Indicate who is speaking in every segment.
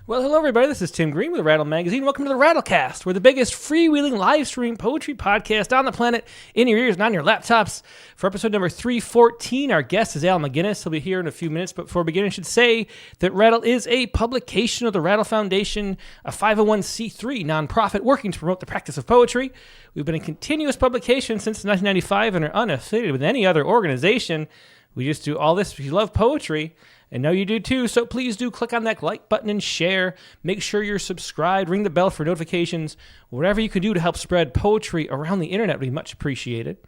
Speaker 1: Well, hello everybody. This is Tim Green with Rattle Magazine. Welcome to the Rattlecast. We're the biggest freewheeling live stream poetry podcast on the planet, in your ears and on your laptops. For episode number 314, our guest is Al Maginnes. He'll be here in a few minutes, but before beginning, I should say that Rattle is a publication of the Rattle Foundation, a 501c3 nonprofit working to promote the practice of poetry. We've been in continuous publication since 1995 and are unaffiliated with any other organization. We just do all this because you love poetry. And know you do too, so please do click on that like button and share. Make sure you're subscribed, ring the bell for notifications. Whatever you can do to help spread poetry around the internet would be much appreciated.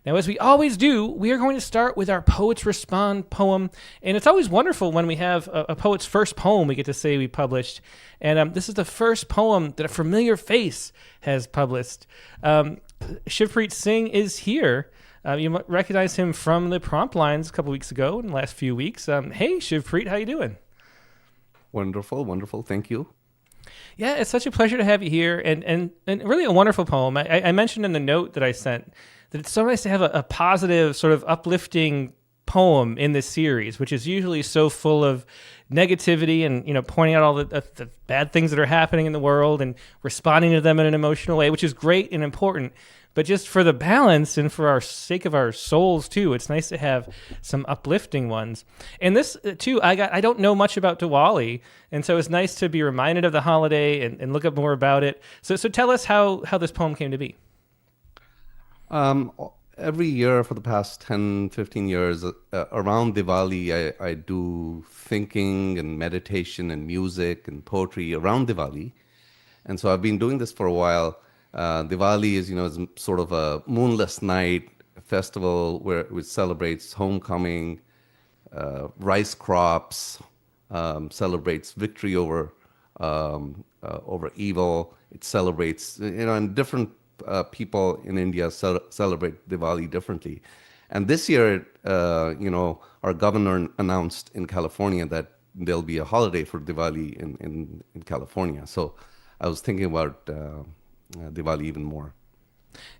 Speaker 1: Now, as we always do, we are going to start with our Poets Respond poem. And it's always wonderful when we have a poet's first poem we get to say we published. And this is the first poem that a familiar face has published. Shivpreet Singh is here. You might recognize him from the prompt lines a couple weeks ago in the last few weeks. Hey, Shivpreet, how you doing?
Speaker 2: Wonderful. Thank you.
Speaker 1: Yeah, it's such a pleasure to have you here, and really a wonderful poem. I mentioned in the note that I sent that it's so nice to have a positive, sort of uplifting poem in this series, which is usually so full of negativity and, pointing out all the bad things that are happening in the world and responding to them in an emotional way, which is great and important. But just for the balance and for our sake of our souls too, it's nice to have some uplifting ones. And this too, I don't know much about Diwali, and so it's nice to be reminded of the holiday and look up more about it. So tell us how this poem came to be.
Speaker 2: Every year for the past 10, 15 years, around Diwali, I do thinking and meditation and music and poetry around Diwali. And so I've been doing this for a while. Diwali is sort of a moonless night festival which celebrates homecoming, rice crops, celebrates victory over evil. It celebrates, and different people in India celebrate Diwali differently. And this year, our governor announced in California that there'll be a holiday for Diwali in California. So I was thinking about Diwali even more.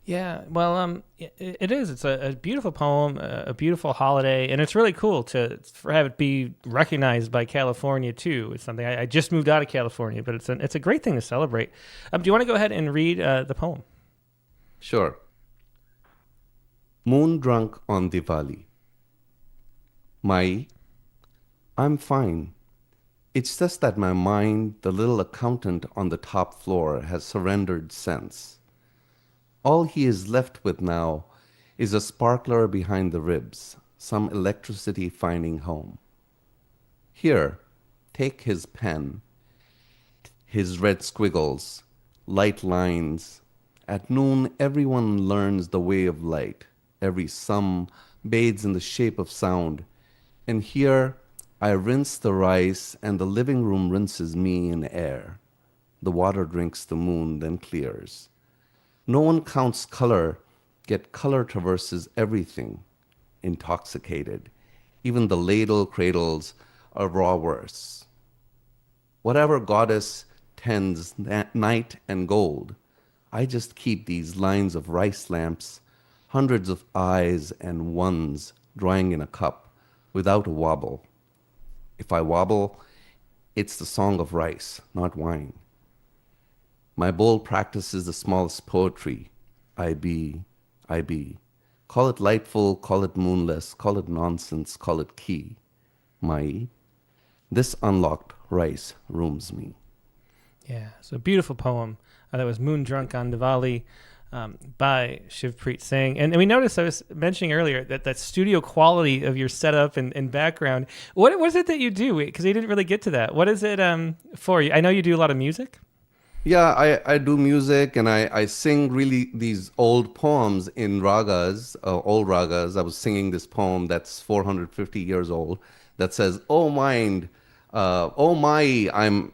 Speaker 1: Yeah, well, it is. It's a beautiful poem, a beautiful holiday, and it's really cool to have it be recognized by California too. It's something I just moved out of California, but it's a great thing to celebrate. Do you want to go ahead and read the poem?
Speaker 2: Sure. Moondrunk on Diwali. Mai, I'm fine. It's just that my mind, the little accountant on the top floor, has surrendered sense. All he is left with now is a sparkler behind the ribs, some electricity finding home. Here, take his pen, his red squiggles, light lines. At noon, everyone learns the way of light. Every sum bathes in the shape of sound. And here, I rinse the rice, and the living room rinses me in air. The water drinks the moon, then clears. No one counts color, yet color traverses everything, intoxicated. Even the ladle cradles a raw verse. Whatever goddess tends night and gold, I just keep these lines of rice lamps, hundreds of eyes and ones drying in a cup, without a wobble. If I wobble, it's the song of rice, not wine. My bowl practices the smallest poetry. I be. Call it lightful, call it moonless, call it nonsense, call it key. Mai, this unlocked rice rooms me.
Speaker 1: Yeah, so beautiful poem. That was Moondrunk on Diwali by Shivpreet Singh. And we noticed, I was mentioning earlier, that studio quality of your setup and background. What is it that you do? Because you didn't really get to that. What is it for you? I know you do a lot of music.
Speaker 2: Yeah, I do music, and I sing really these old poems in ragas, old ragas. I was singing this poem that's 450 years old that says, "Oh mind, oh my, I'm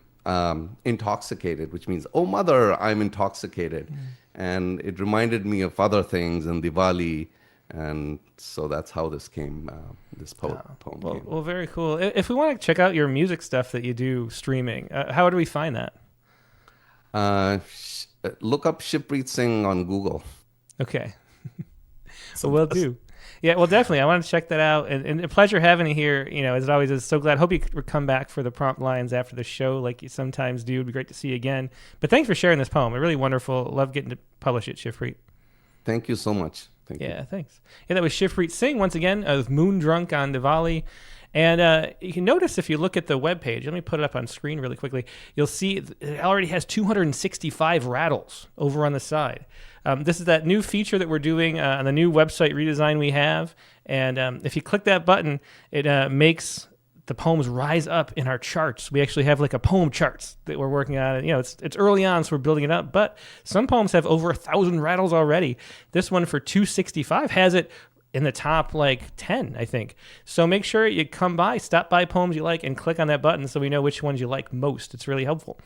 Speaker 2: intoxicated," which means, "Oh mother, I'm intoxicated." And it reminded me of other things in Diwali, and so that's how this came. This poem came.
Speaker 1: Well, very cool. If we want to check out your music stuff that you do streaming, how do we find that?
Speaker 2: Look up Shivpreet Singh on Google.
Speaker 1: Okay. So we'll do. Yeah, well, definitely. I want to check that out. And a pleasure having you here. As it always is. So glad. Hope you could come back for the prompt lines after the show like you sometimes do. It'd be great to see you again. But thanks for sharing this poem. It's really wonderful. Love getting to publish it, Shivpreet.
Speaker 2: Thank you so much. Thank you.
Speaker 1: Yeah, thanks. Yeah, that was Shivpreet Singh once again with Moondrunk on Diwali. And you can notice if you look at the webpage, let me put it up on screen really quickly, you'll see it already has 265 rattles over on the side. This is that new feature that we're doing on the new website redesign we have. And if you click that button, it makes the poems rise up in our charts. We actually have like a poem charts that we're working on. It's early on, so we're building it up. But some poems have over 1,000 rattles already. This one for 265 has it in the top 10, I think. So make sure you come by, stop by poems you like, and click on that button so we know which ones you like most. It's really helpful.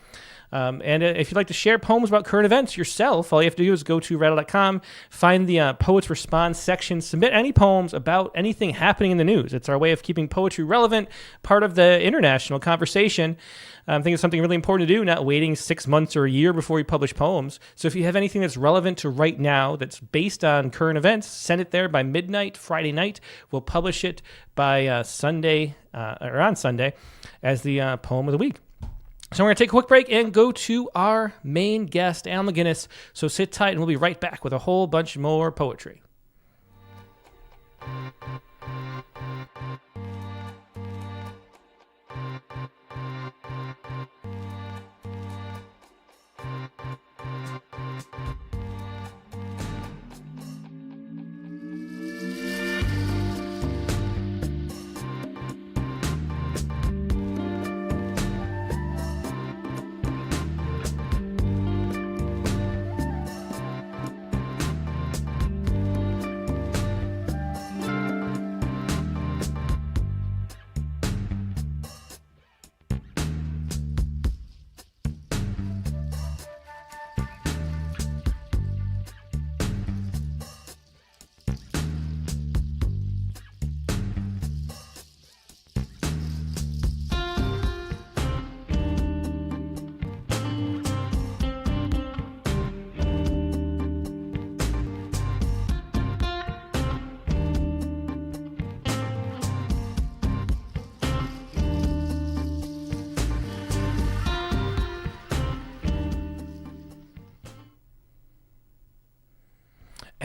Speaker 1: And if you'd like to share poems about current events yourself, all you have to do is go to Rattle.com, find the Poets Response section, submit any poems about anything happening in the news. It's our way of keeping poetry relevant, part of the international conversation. I think it's something really important to do, not waiting 6 months or a year before you publish poems. So if you have anything that's relevant to right now, that's based on current events, send it there by midnight, Friday night. We'll publish it by Sunday, or on Sunday, as the poem of the week. So we're going to take a quick break and go to our main guest, Al Maginnes. So sit tight and we'll be right back with a whole bunch more poetry.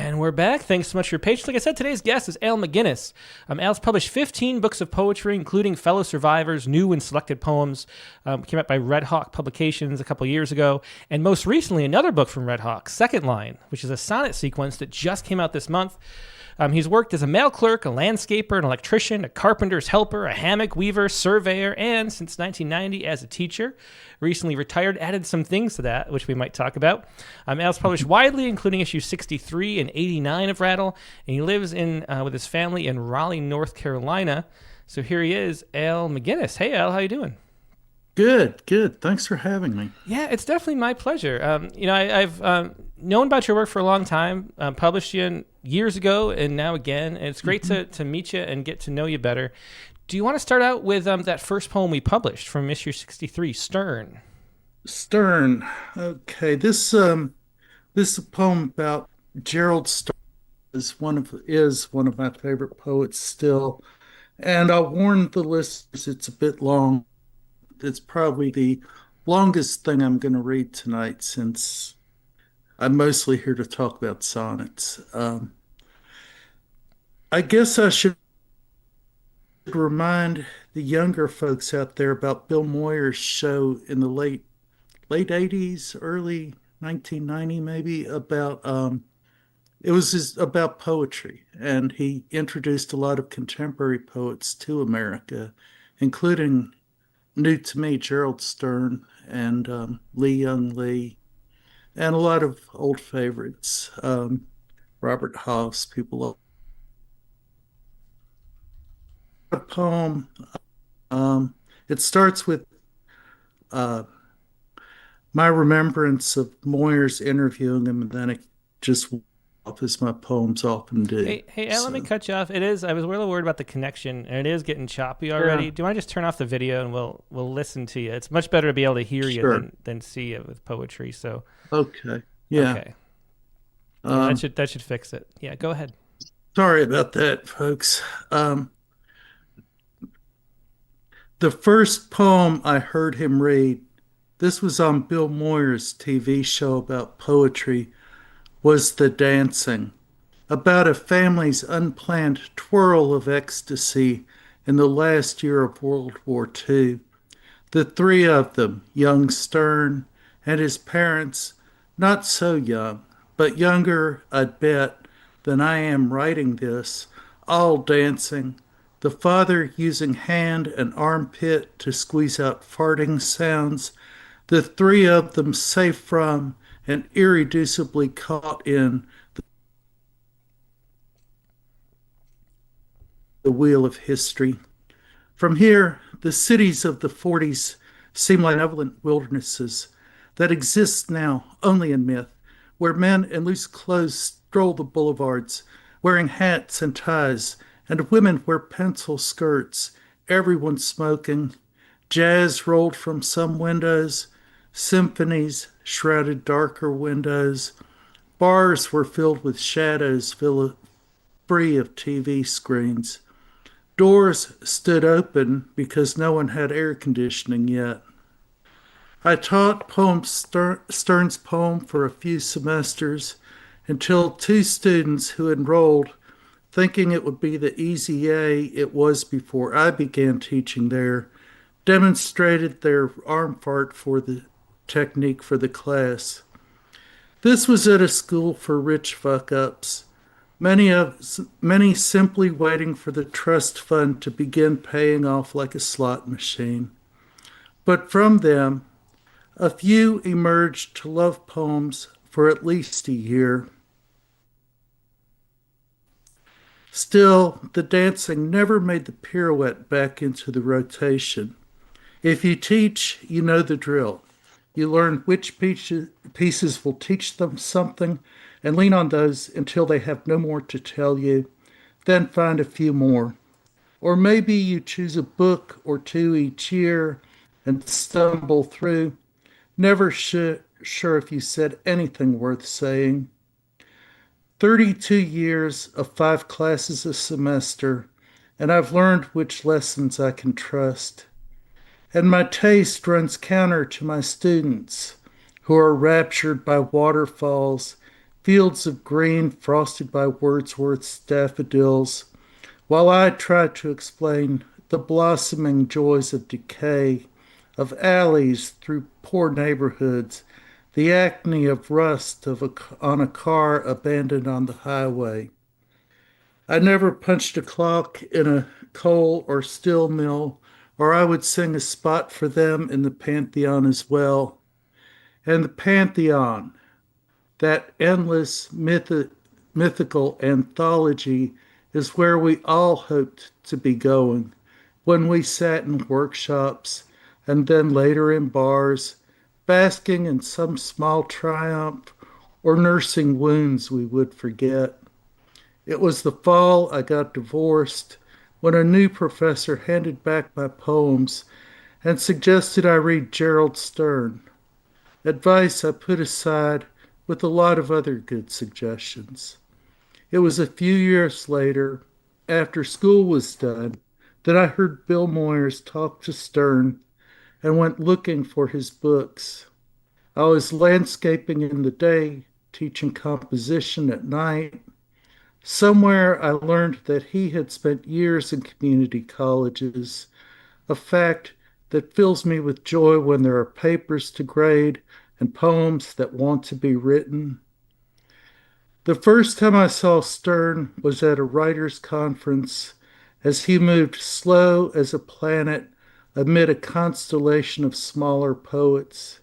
Speaker 1: And we're back. Thanks so much for your patience. Like I said, today's guest is Al Maginnes. Al's published 15 books of poetry, including Fellow Survivors, new and selected poems. Came out by Redhawk Publications a couple years ago. And most recently, another book from Redhawk, Second Line, which is a sonnet sequence that just came out this month. He's worked as a mail clerk, a landscaper, an electrician, a carpenter's helper, a hammock weaver, surveyor, and since 1990 as a teacher. Recently retired, added some things to that, which we might talk about. Al's published widely, including issues 63 and 89 of Rattle, and he lives with his family in Raleigh, North Carolina. So here he is, Al Maginnes. Hey, Al, how you doing?
Speaker 3: Good. Thanks for having me.
Speaker 1: Yeah, it's definitely my pleasure. I've known about your work for a long time, published you years ago and now again. And it's great to meet you and get to know you better. Do you want to start out with that first poem we published from issue 63, Stern?
Speaker 3: Stern. Okay, this poem about Gerald Stern is one of my favorite poets still. And I'll warn the listeners, it's a bit long. It's probably the longest thing I'm going to read tonight since I'm mostly here to talk about sonnets. I guess I should remind the younger folks out there about Bill Moyer's show in the late 80s, early 1990 maybe, about about poetry, and he introduced a lot of contemporary poets to America, including new to me Gerald Stern and Lee Young Lee, and a lot of old favorites, Robert Haas, people like a poem. It starts with my remembrance of Moyers interviewing him, and then it just off as my poems often do.
Speaker 1: Hey, Al, let me cut you off. I was really worried about the connection, and it is getting choppy already. Yeah. Do you want to just turn off the video and we'll listen to you? It's much better to be able to hear you than see you with poetry. So
Speaker 3: okay, yeah,
Speaker 1: okay, that should fix it. Yeah, go ahead.
Speaker 3: Sorry about that, folks. The first poem I heard him read, this was on Bill Moyer's TV show about poetry, was The Dancing, about a family's unplanned twirl of ecstasy in the last year of World War II. The three of them, young Stern and his parents, not so young, but younger, I'd bet, than I am writing this, all dancing, the father using hand and armpit to squeeze out farting sounds, the three of them safe from and irreducibly caught in the wheel of history. From here, the cities of the 40s seem like benevolent wildernesses that exist now only in myth, where men in loose clothes stroll the boulevards, wearing hats and ties, and women wear pencil skirts, everyone smoking. Jazz rolled from some windows, symphonies shrouded darker windows. Bars were filled with shadows free of TV screens. Doors stood open because no one had air conditioning yet. I taught Stern's poem for a few semesters until two students who enrolled, thinking it would be the easy A it was before I began teaching there, demonstrated their arm fart for the technique for the class. This was at a school for rich fuck-ups, many simply waiting for the trust fund to begin paying off like a slot machine. But from them, a few emerged to love poems for at least a year. Still, the dancing never made the pirouette back into the rotation. If you teach, you know the drill. You learn which pieces will teach them something and lean on those until they have no more to tell you, then find a few more. Or maybe you choose a book or two each year and stumble through, never sure if you said anything worth saying. 32 years of 5 classes a semester, and I've learned which lessons I can trust. And my taste runs counter to my students, who are raptured by waterfalls, fields of green frosted by Wordsworth's daffodils, while I try to explain the blossoming joys of decay, of alleys through poor neighborhoods, the acne of rust on a car abandoned on the highway. I never punched a clock in a coal or steel mill, or I would sing a spot for them in the Pantheon as well. And the Pantheon, that endless mythical anthology, is where we all hoped to be going when we sat in workshops and then later in bars, basking in some small triumph or nursing wounds we would forget. It was the fall I got divorced when a new professor handed back my poems and suggested I read Gerald Stern, advice I put aside with a lot of other good suggestions. It was a few years later, after school was done, that I heard Bill Moyers talk to Stern and went looking for his books. I was landscaping in the day, teaching composition at night. Somewhere I learned that he had spent years in community colleges, a fact that fills me with joy when there are papers to grade and poems that want to be written. The first time I saw Stern was at a writers' conference as he moved slow as a planet amid a constellation of smaller poets.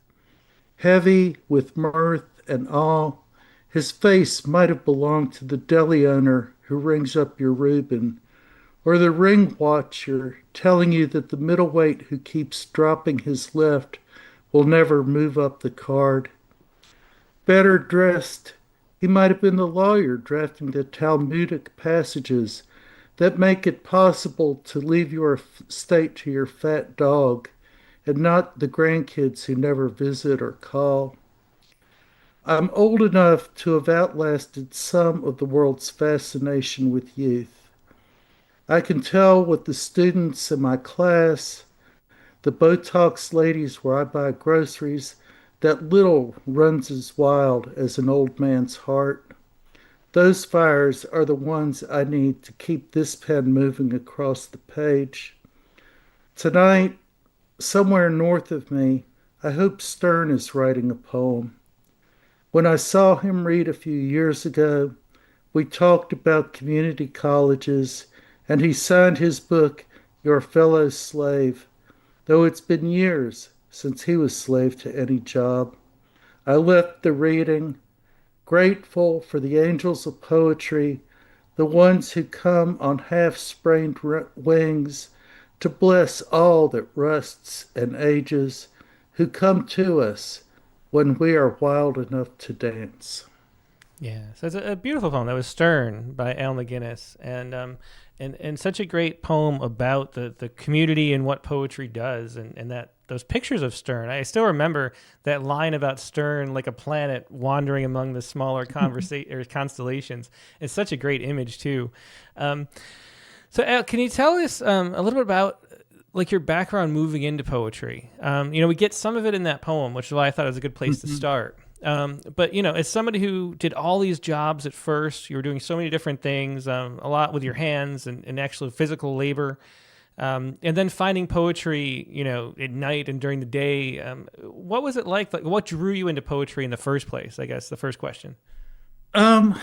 Speaker 3: Heavy with mirth and awe, his face might have belonged to the deli owner who rings up your Reuben, or the ring watcher telling you that the middleweight who keeps dropping his left will never move up the card. Better dressed, he might have been the lawyer drafting the Talmudic passages that make it possible to leave your estate to your fat dog and not the grandkids who never visit or call. I'm old enough to have outlasted some of the world's fascination with youth. I can tell with the students in my class, the Botox ladies where I buy groceries, that little runs as wild as an old man's heart. Those fires are the ones I need to keep this pen moving across the page. Tonight, somewhere north of me, I hope Sterne is writing a poem. When I saw him read a few years ago, we talked about community colleges, and he signed his book, Your Fellow Slave, though it's been years since he was slave to any job. I left the reading, grateful for the angels of poetry, the ones who come on half sprained wings to bless all that rusts and ages, who come to us when we are wild enough to dance.
Speaker 1: Yeah, so it's a beautiful poem. That was Stern by Al Maginnes, and such a great poem about the community and what poetry does, and that those pictures of Stern. I still remember that line about Stern like a planet wandering among the smaller or constellations. It's such a great image too. Um, so Al, can you tell us a little bit about like your background moving into poetry? We get some of it in that poem, which is why I thought it was a good place to start. But as somebody who did all these jobs at first, you were doing so many different things, a lot with your hands and actual physical labor, and then finding poetry, at night and during the day. What was it like? Like, what drew you into poetry in the first place? I guess the first question.
Speaker 3: Um,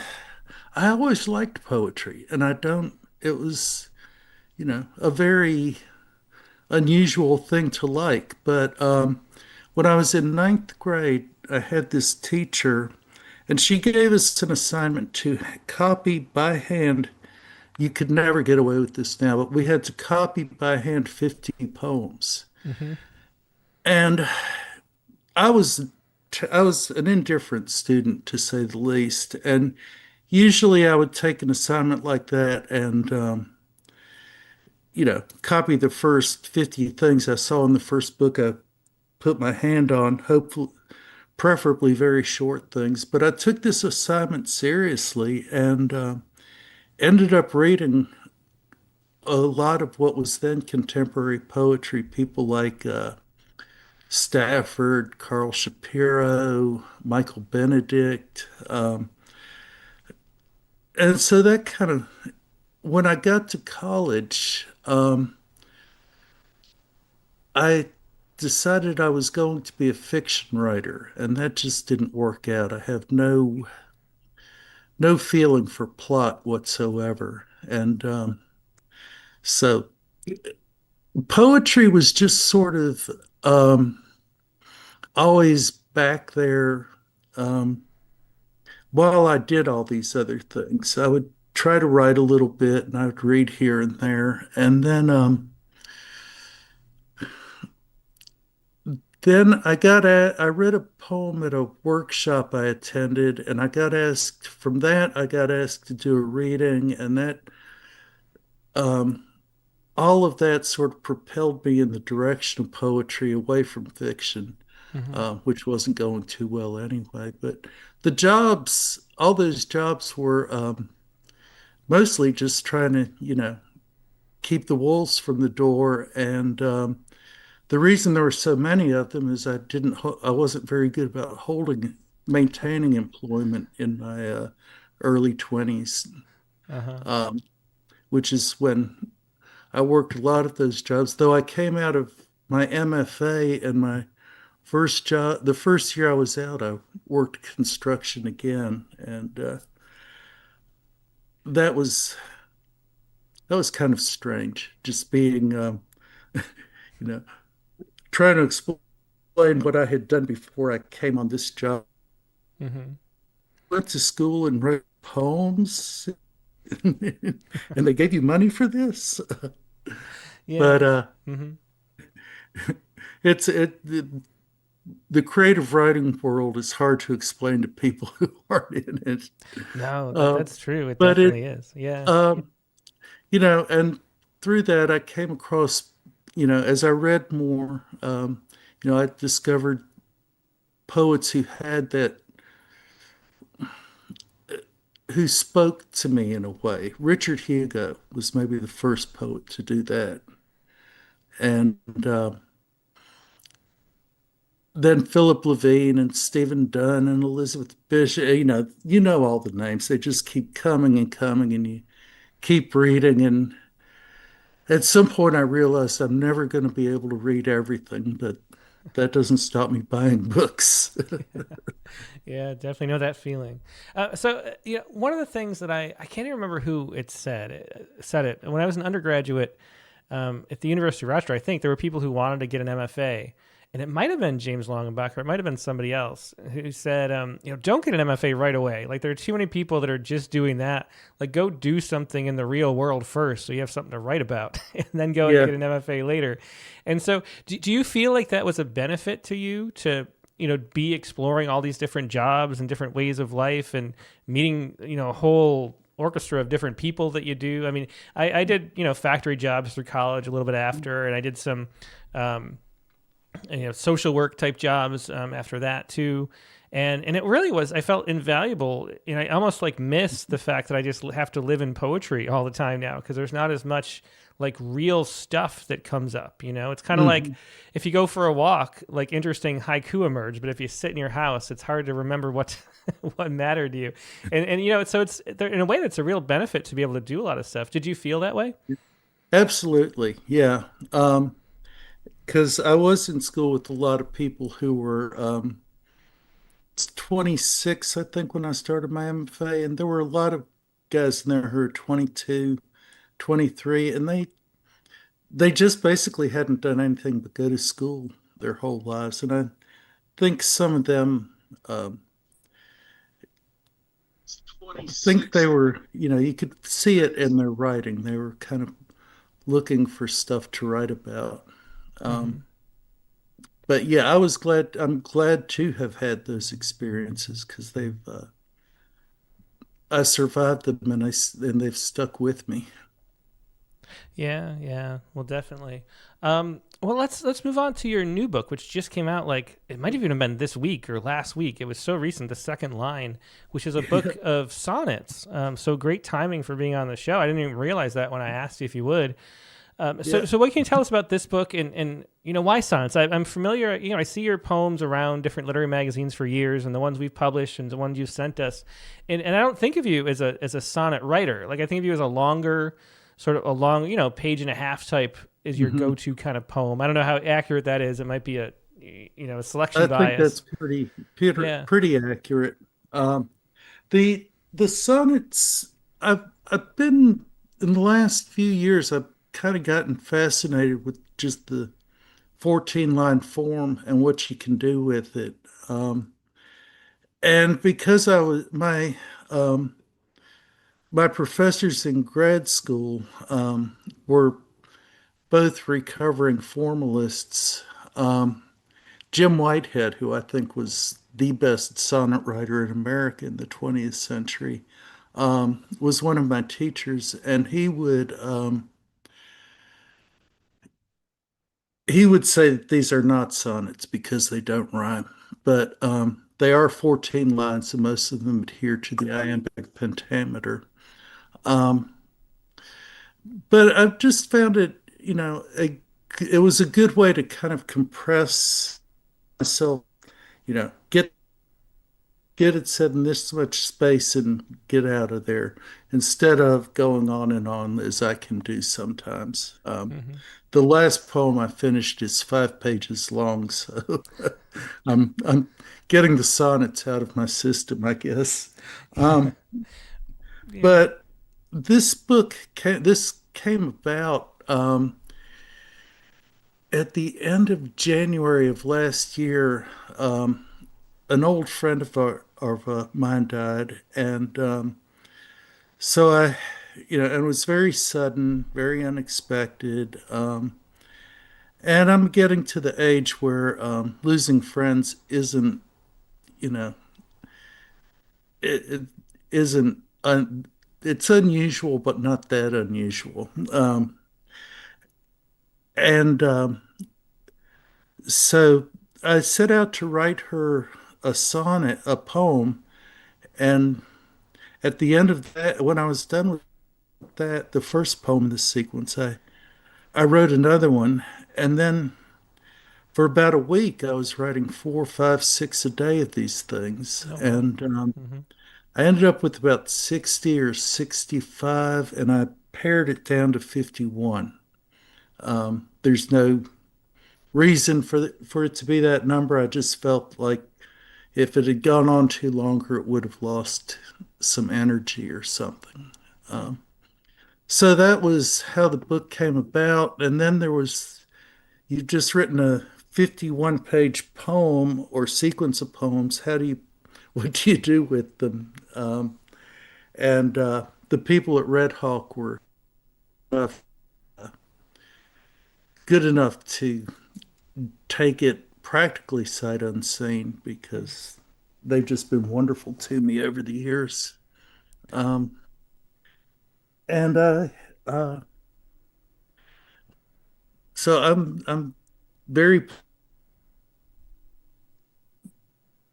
Speaker 3: I always liked poetry, and I don't, it was, a very unusual thing to like. But when I was in ninth grade, I had this teacher, and she gave us an assignment to copy by hand. You could never get away with this now, but we had to copy by hand 50 poems.
Speaker 1: Mm-hmm.
Speaker 3: And I was I was an indifferent student to say the least. And usually I would take an assignment like that and copy the first 50 things I saw in the first book I put my hand on, hopefully preferably very short things. But I took this assignment seriously and ended up reading a lot of what was then contemporary poetry, people like Stafford, Carl Shapiro, Michael Benedict. And so that kind of, when I got to college, I decided I was going to be a fiction writer, and that just didn't work out. I have no feeling for plot whatsoever. And so poetry was just sort of always back there um, while I did all these other things. I would try to write a little bit and I would read here and there. And then I read a poem at a workshop I attended, and I got asked to do a reading, and that um, all of that sort of propelled me in the direction of poetry away from fiction,
Speaker 1: Mm-hmm.
Speaker 3: which wasn't going too well anyway. But all those jobs were mostly just trying to, keep the wolves from the door. And the reason there were so many of them is I wasn't very good about maintaining employment in my early 20s,
Speaker 1: Uh-huh.
Speaker 3: um, which is when I worked a lot of those jobs. Though I came out of my MFA and my first job, the first year I was out, I worked construction again, and that was that was kind of strange, just being, you know, trying to explain what I had done before I came on this job.
Speaker 1: Mm-hmm.
Speaker 3: Went to school and wrote poems, and they gave you money for this.
Speaker 1: Yeah.
Speaker 3: But
Speaker 1: Mm-hmm.
Speaker 3: it's it the creative writing world is hard to explain to people who aren't in it.
Speaker 1: No,
Speaker 3: Um,
Speaker 1: that's true. It
Speaker 3: but
Speaker 1: definitely is. Yeah.
Speaker 3: um, and through that, I came across, as I read more, I discovered poets who had that. who spoke to me in a way. Richard Hugo was maybe the first poet to do that. And then Philip Levine and Stephen Dunn and Elizabeth Bishop, you know all the names. They just keep coming and coming, and you keep reading. And at some point, I realized I'm never going to be able to read everything, but that doesn't stop me buying books.
Speaker 1: Yeah, definitely know that feeling. One of the things that I can't even remember who said it when I was an undergraduate at the University of Rochester. I think there were people who wanted to get an MFA, and it might have been James Longenbach, or it might have been somebody else who said, don't get an MFA right away. Like, there are too many people that are just doing that. Like, go do something in the real world first, so you have something to write about, and then go and
Speaker 3: Yeah.
Speaker 1: get an MFA later. And so, do you feel like that was a benefit to you to be exploring all these different jobs and different ways of life and meeting, a whole orchestra of different people that you do? I mean, I did, factory jobs through college a little bit after, and I did some, social work type jobs after that too. And it really was, I felt invaluable. I almost like miss the fact that I just have to live in poetry all the time now, because there's not as much like real stuff that comes up. It's kind of like if you go for a walk, like interesting haiku emerge, but if you sit in your house, it's hard to remember what what mattered to you. And so it's in a way that's a real benefit to be able to do a lot of stuff. Did you feel that way?
Speaker 3: Absolutely. Yeah. Because I was in school with a lot of people who were 26, I think, when I started my MFA, and there were a lot of guys in there who were 22, 23, and they just basically hadn't done anything but go to school their whole lives. And I think some of them think they were, you could see it in their writing. They were kind of looking for stuff to write about.
Speaker 1: Mm-hmm.
Speaker 3: Um, but yeah, I'm glad to have had those experiences because I survived them, and they've stuck with me.
Speaker 1: Yeah, yeah. Well, definitely. Well, let's move on to your new book, which just came out. Like, it might have even been this week or last week. It was so recent. The Second Line, which is a book of sonnets. So great timing for being on the show. I didn't even realize that when I asked you if you would.
Speaker 3: Yeah.
Speaker 1: So what can you tell us about this book and why sonnets? I'm familiar. I see your poems around different literary magazines for years, and the ones we've published and the ones you've sent us. And I don't think of you as a sonnet writer. Like, I think of you as a longer, sort of a long, page and a half type is your
Speaker 3: Mhm.
Speaker 1: go-to kind of poem. I don't know how accurate that is. It might be a selection
Speaker 3: I think that's
Speaker 1: bias.
Speaker 3: pretty
Speaker 1: Yeah.
Speaker 3: pretty accurate. Um, the sonnets I've been in the last few years. I've kind of gotten fascinated with just the 14 line form and what you can do with it. And because um, my professors in grad school were both recovering formalists. Jim Whitehead, who I think was the best sonnet writer in America in the 20th century, was one of my teachers, and he would say that these are not sonnets because they don't rhyme, but they are 14 lines, and most of them adhere to the iambic pentameter. Um, but I've just found it was a good way to kind of compress myself, get it set in this much space and get out of there instead of going on as I can do sometimes.
Speaker 1: Hmm.
Speaker 3: The last poem I finished is 5 pages long, so I'm getting the sonnets out of my system, I guess. Um,
Speaker 1: Yeah.
Speaker 3: but this came about at the end of January of last year. An old friend of mine died, and so and it was very sudden, very unexpected. And I'm getting to the age where losing friends isn't, you know, it isn't. It's unusual, but not that unusual. And So I set out to write her a sonnet, a poem, and at the end of that, when I was done with that, the first poem in the sequence, I wrote another one. And then for about a week, I was writing four, five, six a day of these things.
Speaker 1: Oh, wow.
Speaker 3: And
Speaker 1: Hmm.
Speaker 3: I ended up with about 60 or 65, and I pared it down to 51. There's no reason for it to be that number. I just felt like if it had gone on too longer, it would have lost some energy or something. So that was how the book came about. And then you've just written a 51-page poem or sequence of poems. What do you do with them? And the people at Redhawk were uh, good enough to take it practically sight unseen because they've just been wonderful to me over the years. Um, and uh, so I'm very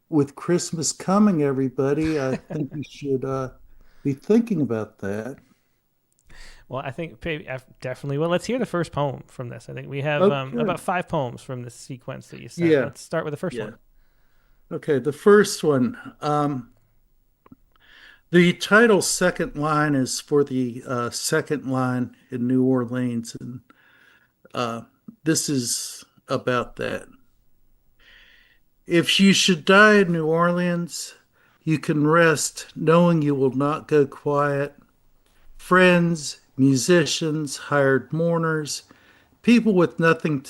Speaker 3: with Christmas coming, everybody. I think you should be thinking about that.
Speaker 1: Well, I think definitely. Well, let's hear the first poem from this. I think we have
Speaker 3: Okay.
Speaker 1: about five poems from this sequence that you sent.
Speaker 3: Yeah.
Speaker 1: Let's start with the first
Speaker 3: Yeah.
Speaker 1: one.
Speaker 3: Okay. The first one. The title second line is for the second line in New Orleans, and uh, this is about that. If you should die in New Orleans, you can rest knowing you will not go quiet. Friends, musicians, hired mourners, people with nothing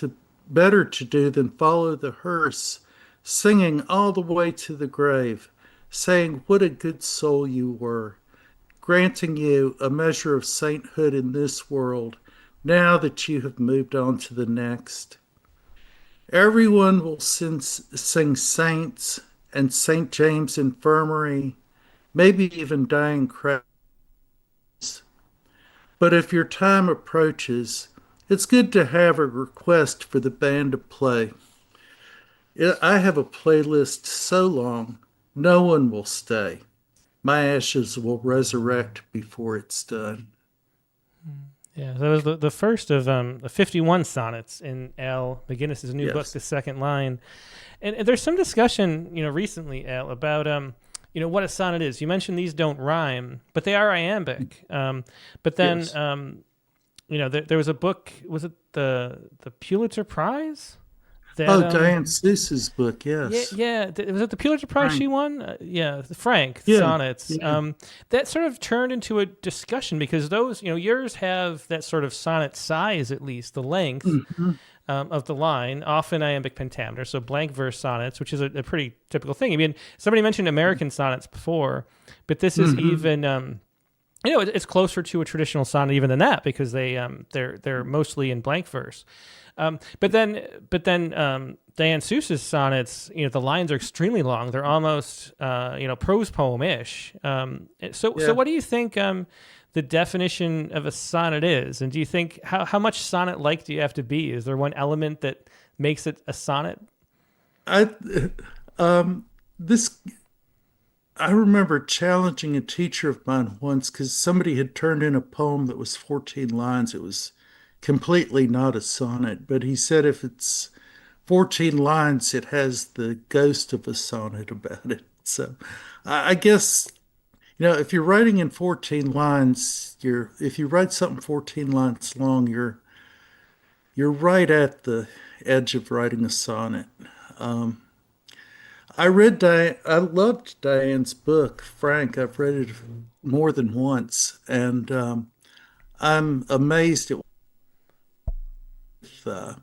Speaker 3: better to do than follow the hearse, singing all the way to the grave, saying what a good soul you were, granting you a measure of sainthood in this world, now that you have moved on to the next. Everyone will sing saints and St. James Infirmary, maybe even dying crowds. But if your time approaches, it's good to have a request for the band to play. I have a playlist so long, no one will stay. My ashes will resurrect before it's done.
Speaker 1: Yeah, that was the first of the 51 sonnets in Al Maginnes' new book,
Speaker 3: Yes.
Speaker 1: The Second Line. And there's some discussion, recently, Al, about what a sonnet is. You mentioned these don't rhyme, but they are iambic. But then,
Speaker 3: Yes.
Speaker 1: there was a book. Was it the Pulitzer Prize? That,
Speaker 3: Oh, Diane Seuss's book,
Speaker 1: yeah,
Speaker 3: yes.
Speaker 1: yeah. Was it the Pulitzer Prize she
Speaker 3: Frank.
Speaker 1: won? Yeah, Frank
Speaker 3: Yeah.
Speaker 1: sonnets.
Speaker 3: Yeah.
Speaker 1: That sort of turned into a discussion because those, yours have that sort of sonnet size, at least the length
Speaker 3: Mhm.
Speaker 1: of the line, often iambic pentameter, so blank verse sonnets, which is a pretty typical thing. I mean, somebody mentioned American sonnets before, but this is
Speaker 3: Mhm.
Speaker 1: even. It's closer to a traditional sonnet even than that because they're mostly in blank verse. But then Diane Seuss's sonnets, the lines are extremely long. They're almost prose poem-ish. So
Speaker 3: Yeah.
Speaker 1: what do you think the definition of a sonnet is? And do you think how much sonnet-like do you have to be? Is there one element that makes it a sonnet?
Speaker 3: I this I remember challenging a teacher of mine once because somebody had turned in a poem that was 14 lines. It was completely not a sonnet, but he said if it's 14 lines, it has the ghost of a sonnet about it. So I guess, if you're writing in 14 lines, if you write something 14 lines long, you're right at the edge of writing a sonnet. I loved Diane's book, Frank. I've read it more than once, and I'm amazed at uh,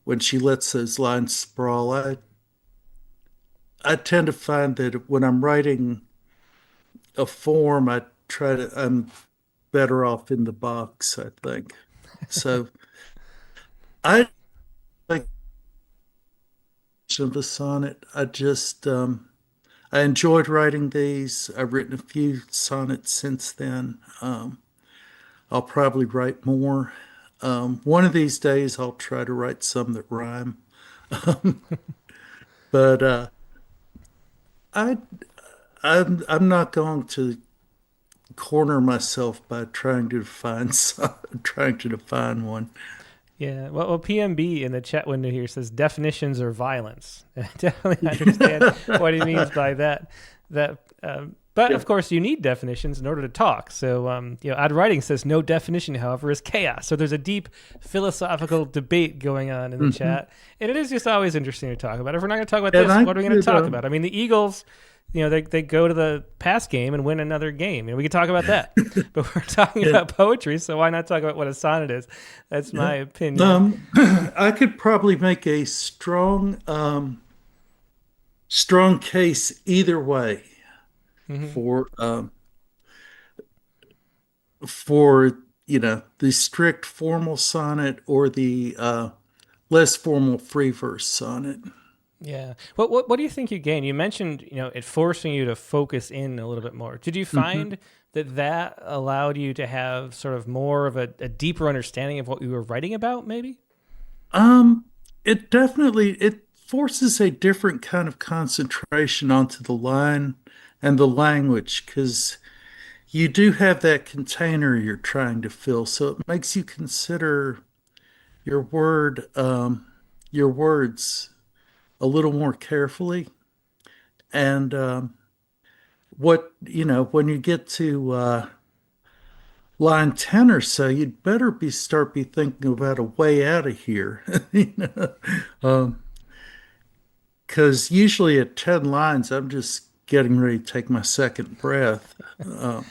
Speaker 3: when she lets those lines sprawl. I tend to find that when I'm writing a form, I'm better off in the box, I think. So I like of a sonnet. I enjoyed writing these. I've written a few sonnets since then. I'll probably write more. One of these days, I'll try to write some that rhyme. But I I'm not going to corner myself by trying to define trying to define one.
Speaker 1: Yeah. Well, PMB in the chat window here says definitions are violence. I definitely understand what he means by that. But
Speaker 3: Yeah.
Speaker 1: of course, you need definitions in order to talk. So, Odd Writing says no definition, however, is chaos. So there's a deep philosophical debate going on in the
Speaker 3: Mhm.
Speaker 1: chat, and it is just always interesting to talk about. If we're not going to talk about
Speaker 3: And
Speaker 1: this,
Speaker 3: I
Speaker 1: what are we going to
Speaker 3: could,
Speaker 1: talk about? I mean, the Eagles, they go to the pass game and win another game, and we could talk about that. But we're talking
Speaker 3: yeah,
Speaker 1: about poetry, so why not talk about what a sonnet is? That's
Speaker 3: yeah.
Speaker 1: my opinion.
Speaker 3: I could probably make a strong case either way
Speaker 1: Hmm.
Speaker 3: for for the strict formal sonnet or the less formal free verse sonnet.
Speaker 1: Yeah. What do you think you gained? You mentioned, it forcing you to focus in a little bit more. Did you
Speaker 3: Mhm.
Speaker 1: find that allowed you to have sort of more of a deeper understanding of what you were writing about, maybe?
Speaker 3: Um, it forces a different kind of concentration onto the line and the language because you do have that container you're trying to fill. So it makes you consider your your words a little more carefully. And when you get to line 10 or so, you'd better be thinking about a way out of here. you know? Um, Because usually at 10 lines, I'm just getting ready to take my second breath. Uh,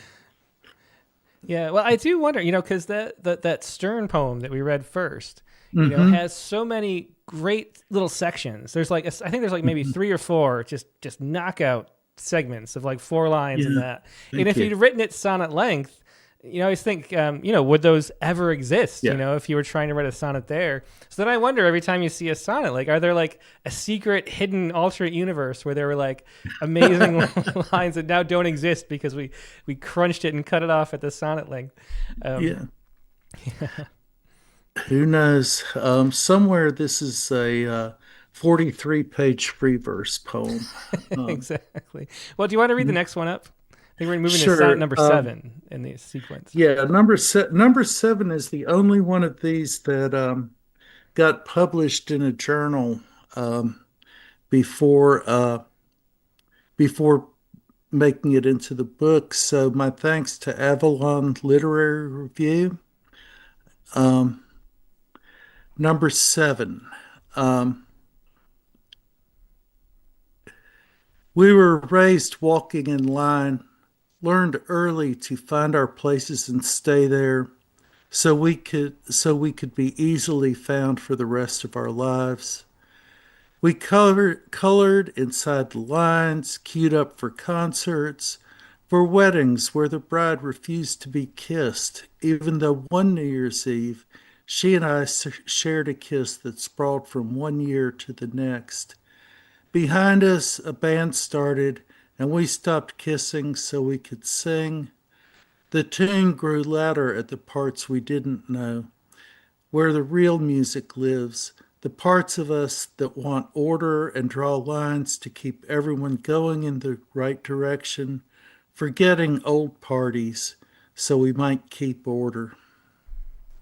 Speaker 1: Yeah, well, I do wonder, because that Stern poem that we read first,
Speaker 3: hmm
Speaker 1: has so many great little sections. There's like, I think there's like maybe three or four just knockout segments of like 4 lines in
Speaker 3: Yeah,
Speaker 1: that. And
Speaker 3: thank
Speaker 1: if
Speaker 3: you.
Speaker 1: you'd written it sonnet length, I always think, would those ever exist?
Speaker 3: Yeah.
Speaker 1: If you were trying to write a sonnet there. So then I wonder every time you see a sonnet, like, are there like a secret, hidden, alternate universe where there were like amazing lines that now don't exist because we crunched it and cut it off at the sonnet length? Um,
Speaker 3: Yeah. Who knows? Somewhere this is a 43-page free verse poem. Um,
Speaker 1: exactly. Well, do you want to read the next one up? I think we're moving to sonnet
Speaker 3: sure.
Speaker 1: number 7 in the sequence.
Speaker 3: Yeah, number seven is the only one of these that got published in a journal um, before before making it into the book. So my thanks to Avalon Literary Review. Um, Number seven. Um, we were raised walking in line, learned early to find our places and stay there so we could be easily found for the rest of our lives. We colored inside the lines, queued up for concerts, for weddings where the bride refused to be kissed, even though one New Year's Eve she and I shared a kiss that sprawled from one year to the next. Behind us, a band started, and we stopped kissing so we could sing. The tune grew louder at the parts we didn't know, where the real music lives, the parts of us that want order and draw lines to keep everyone going in the right direction, forgetting old parties so we might keep order.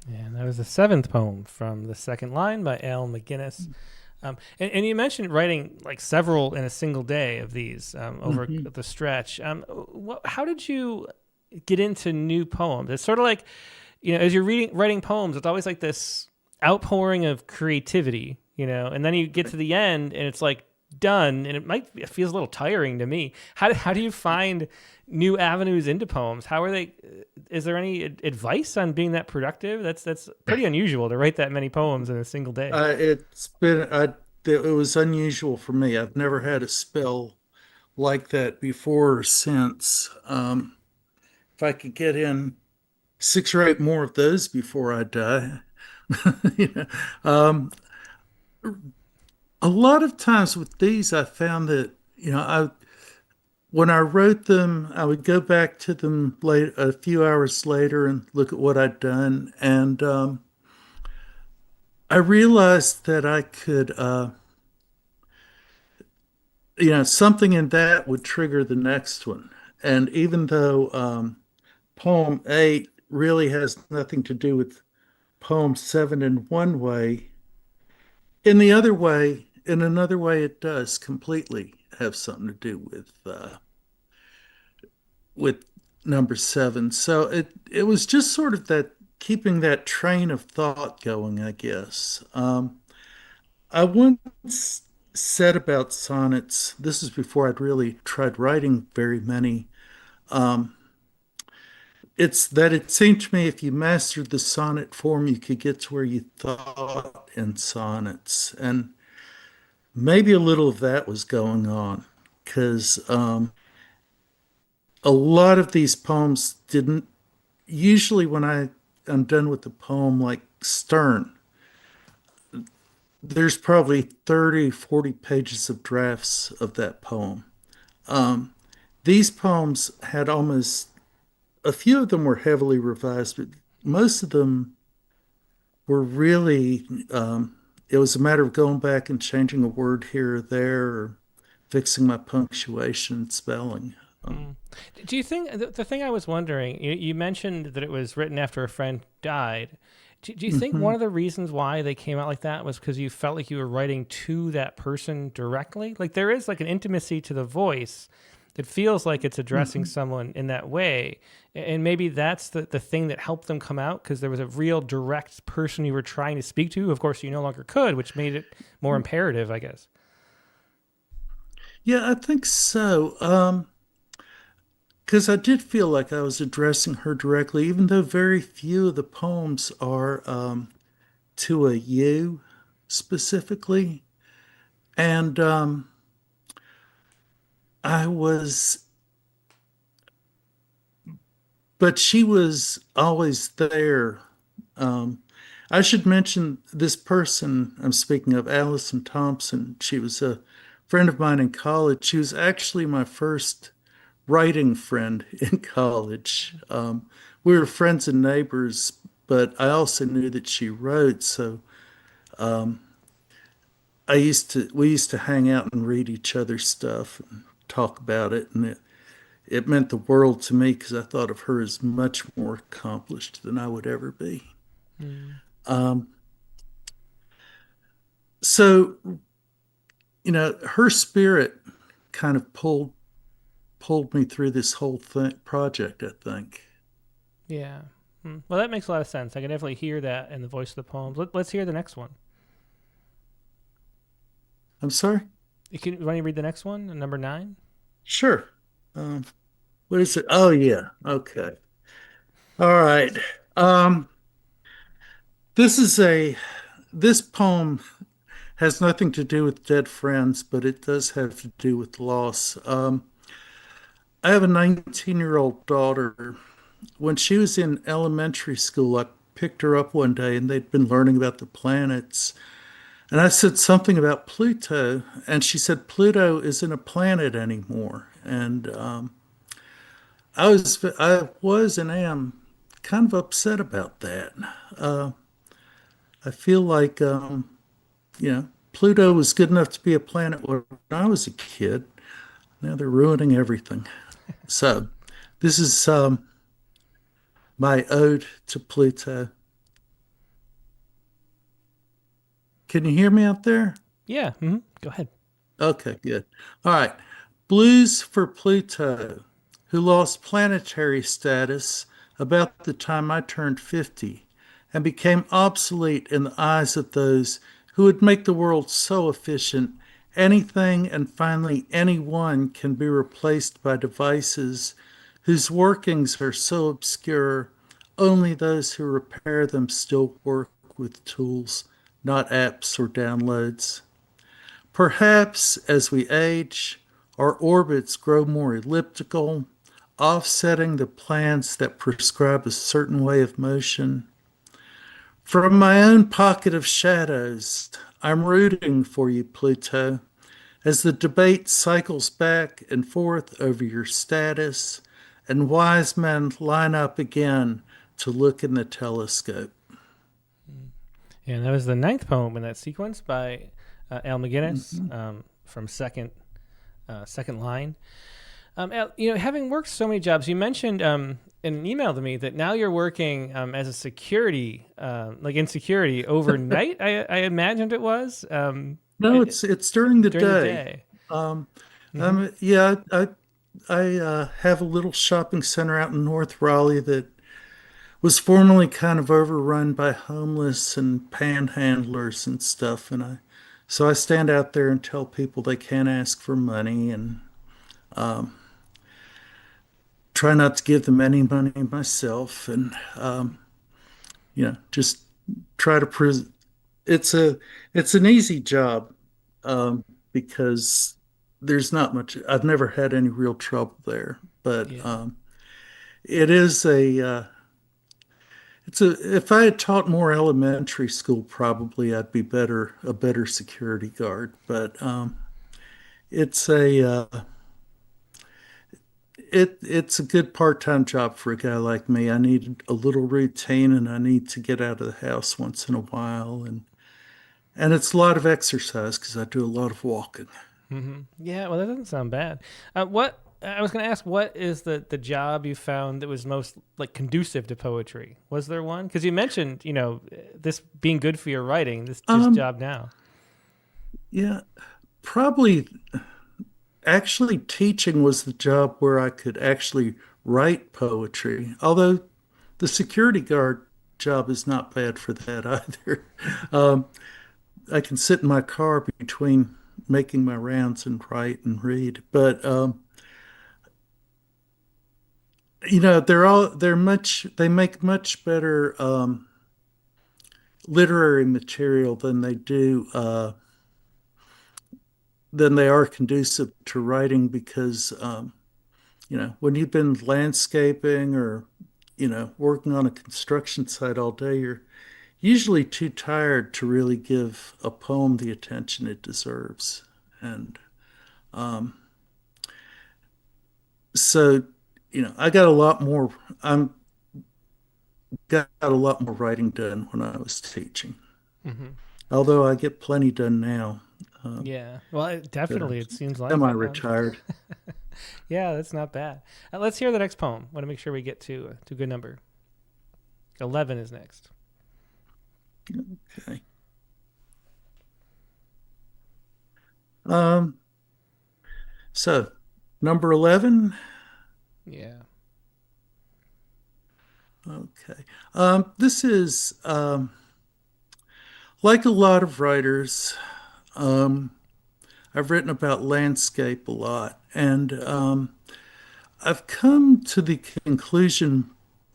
Speaker 1: And that was the seventh poem from the second line by Al Maginnes. And you mentioned writing like several in a single day of these over
Speaker 3: Mhm.
Speaker 1: the stretch. How did you get into new poems? It's sort of like, as you're writing poems, it's always like this outpouring of creativity, and then you get to the end and it's like done, and it feels a little tiring to me. How do you find new avenues into poems? How are they? Is there any advice on being that productive? That's pretty unusual to write that many poems in a single day.
Speaker 3: It was unusual for me. I've never had a spell like that before or since. If I could get in 6 or 8 more of those before I die. you know, um, a lot of times with these, I found that I when I wrote them, I would go back to them a few hours later and look at what I'd done, and I realized that I could, something in that would trigger the next one. And even though poem 8 really has nothing to do with poem 7 in one way. In another way, it does completely have something to do with number 7. So it was just sort of that keeping that train of thought going, I guess. I once said about sonnets, this is before I'd really tried writing very many. Um, it's that it seemed to me if you mastered the sonnet form, you could get to where you thought in sonnets. And maybe a little of that was going on because a lot of these poems didn't, usually when I'm done with the poem, like Stern, there's probably 30, 40 pages of drafts of that poem. These poems had almost, a few of them were heavily revised, but most of them were really, it was a matter of going back and changing a word here or there, or fixing my punctuation and spelling.
Speaker 1: Do you think the thing I was wondering? You mentioned that it was written after a friend died. Do you think one of the reasons why they came out like that was because you felt like you were writing to that person directly? Like there is like an intimacy to the voice that feels like it's addressing someone in that way. And maybe that's the thing that helped them come out because there was a real direct person you were trying to speak to. Of course, you no longer could, which made it more imperative, I guess.
Speaker 3: Yeah, I think so. Because I did feel like I was addressing her directly, even though very few of the poems are to a you specifically. And I was, but she was always there. Um, I should mention this person I'm speaking of, Allison Thompson. She was a friend of mine in college. She was actually my first writing friend in college. We were friends and neighbors, but I also knew that she wrote. So we used to hang out and read each other's stuff and talk about it. And it meant the world to me because I thought of her as much more accomplished than I would ever be. Um, so, her spirit kind of pulled me through this whole project, I think.
Speaker 1: Yeah. Well, that makes a lot of sense. I can definitely hear that in the voice of the poems. Let's hear the next one.
Speaker 3: I'm sorry?
Speaker 1: You want to read the next one, number 9?
Speaker 3: Sure. What is it? Oh, yeah. Okay. All right. Um, this is this poem has nothing to do with dead friends, but it does have to do with loss. I have a 19-year-old daughter. When she was in elementary school, I picked her up one day and they'd been learning about the planets. And I said something about Pluto, and she said Pluto isn't a planet anymore. And I was and am kind of upset about that. Uh, I feel like Pluto was good enough to be a planet when I was a kid. Now they're ruining everything. So this is my ode to Pluto. Can you hear me out there?
Speaker 1: Yeah. Go ahead.
Speaker 3: Okay, good. All right. Blues for Pluto, who lost planetary status about the time I turned 50 and became obsolete in the eyes of those who would make the world so efficient anything and finally anyone can be replaced by devices whose workings are so obscure only those who repair them still work with tools, not apps or downloads. Perhaps as we age, our orbits grow more elliptical, offsetting the plans that prescribe a certain way of motion. From my own pocket of shadows, I'm rooting for you, Pluto, as the debate cycles back and forth over your status, and wise men line up again to look in the telescope.
Speaker 1: And that was the 9th poem in that sequence by Al Maginnes from second line. Al, having worked so many jobs, you mentioned in an email to me that now you're working as a security, like in security overnight. I imagined it was
Speaker 3: No, it's during the
Speaker 1: during the
Speaker 3: day.
Speaker 1: day.
Speaker 3: Um,
Speaker 1: Hmm.
Speaker 3: yeah, I have a little shopping center out in North Raleigh that was formerly kind of overrun by homeless and panhandlers and stuff, and I stand out there and tell people they can't ask for money and try not to give them any money myself, and just try to it's a it's an easy job because there's not much. I've never had any real trouble there, but
Speaker 1: Yeah.
Speaker 3: it is if I had taught more elementary school, probably I'd be a better security guard. But it's it's a good part-time job for a guy like me. I need a little routine, and I need to get out of the house once in a while, and it's a lot of exercise because I do a lot of walking.
Speaker 1: Yeah, well, that doesn't sound bad. What I was going to ask, what is the job you found that was most like conducive to poetry? Was there one? Because you mentioned, this being good for your writing, this
Speaker 3: Um,
Speaker 1: job now.
Speaker 3: yeah, probably actually teaching was the job where I could actually write poetry. Although the security guard job is not bad for that either. Um, I can sit in my car between making my rounds and write and read. But they make much better literary material than they are conducive to writing because when you've been landscaping or working on a construction site all day, you're usually too tired to really give a poem the attention it deserves. And so, I got a lot more. I'm got a lot more writing done when I was teaching.
Speaker 1: Hmm.
Speaker 3: Although I get plenty done now
Speaker 1: Yeah, well,
Speaker 3: that
Speaker 1: definitely,
Speaker 3: are
Speaker 1: it seems like it.
Speaker 3: semi-retired.
Speaker 1: Yeah, that's not bad. Let's hear the next poem. Want to make sure we get to a good number. 11 is next.
Speaker 3: Okay. Um, so number 11.
Speaker 1: Yeah.
Speaker 3: Okay. This is like a lot of writers. Um, I've written about landscape a lot, and I've come to the conclusion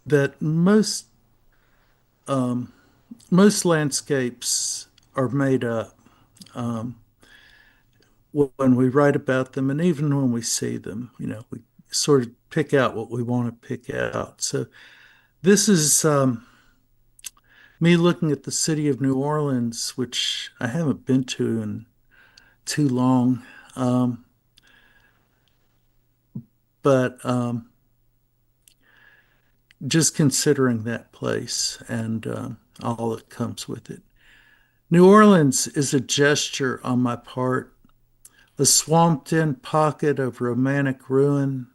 Speaker 3: that most landscapes are made up when we write about them, and even when we see them. We sort of pick out what we want to pick out. So this is me looking at the city of New Orleans, which I haven't been to in too long. Um, but just considering that place and all that comes with it. New Orleans is a gesture on my part, a swamped in pocket of romantic ruin,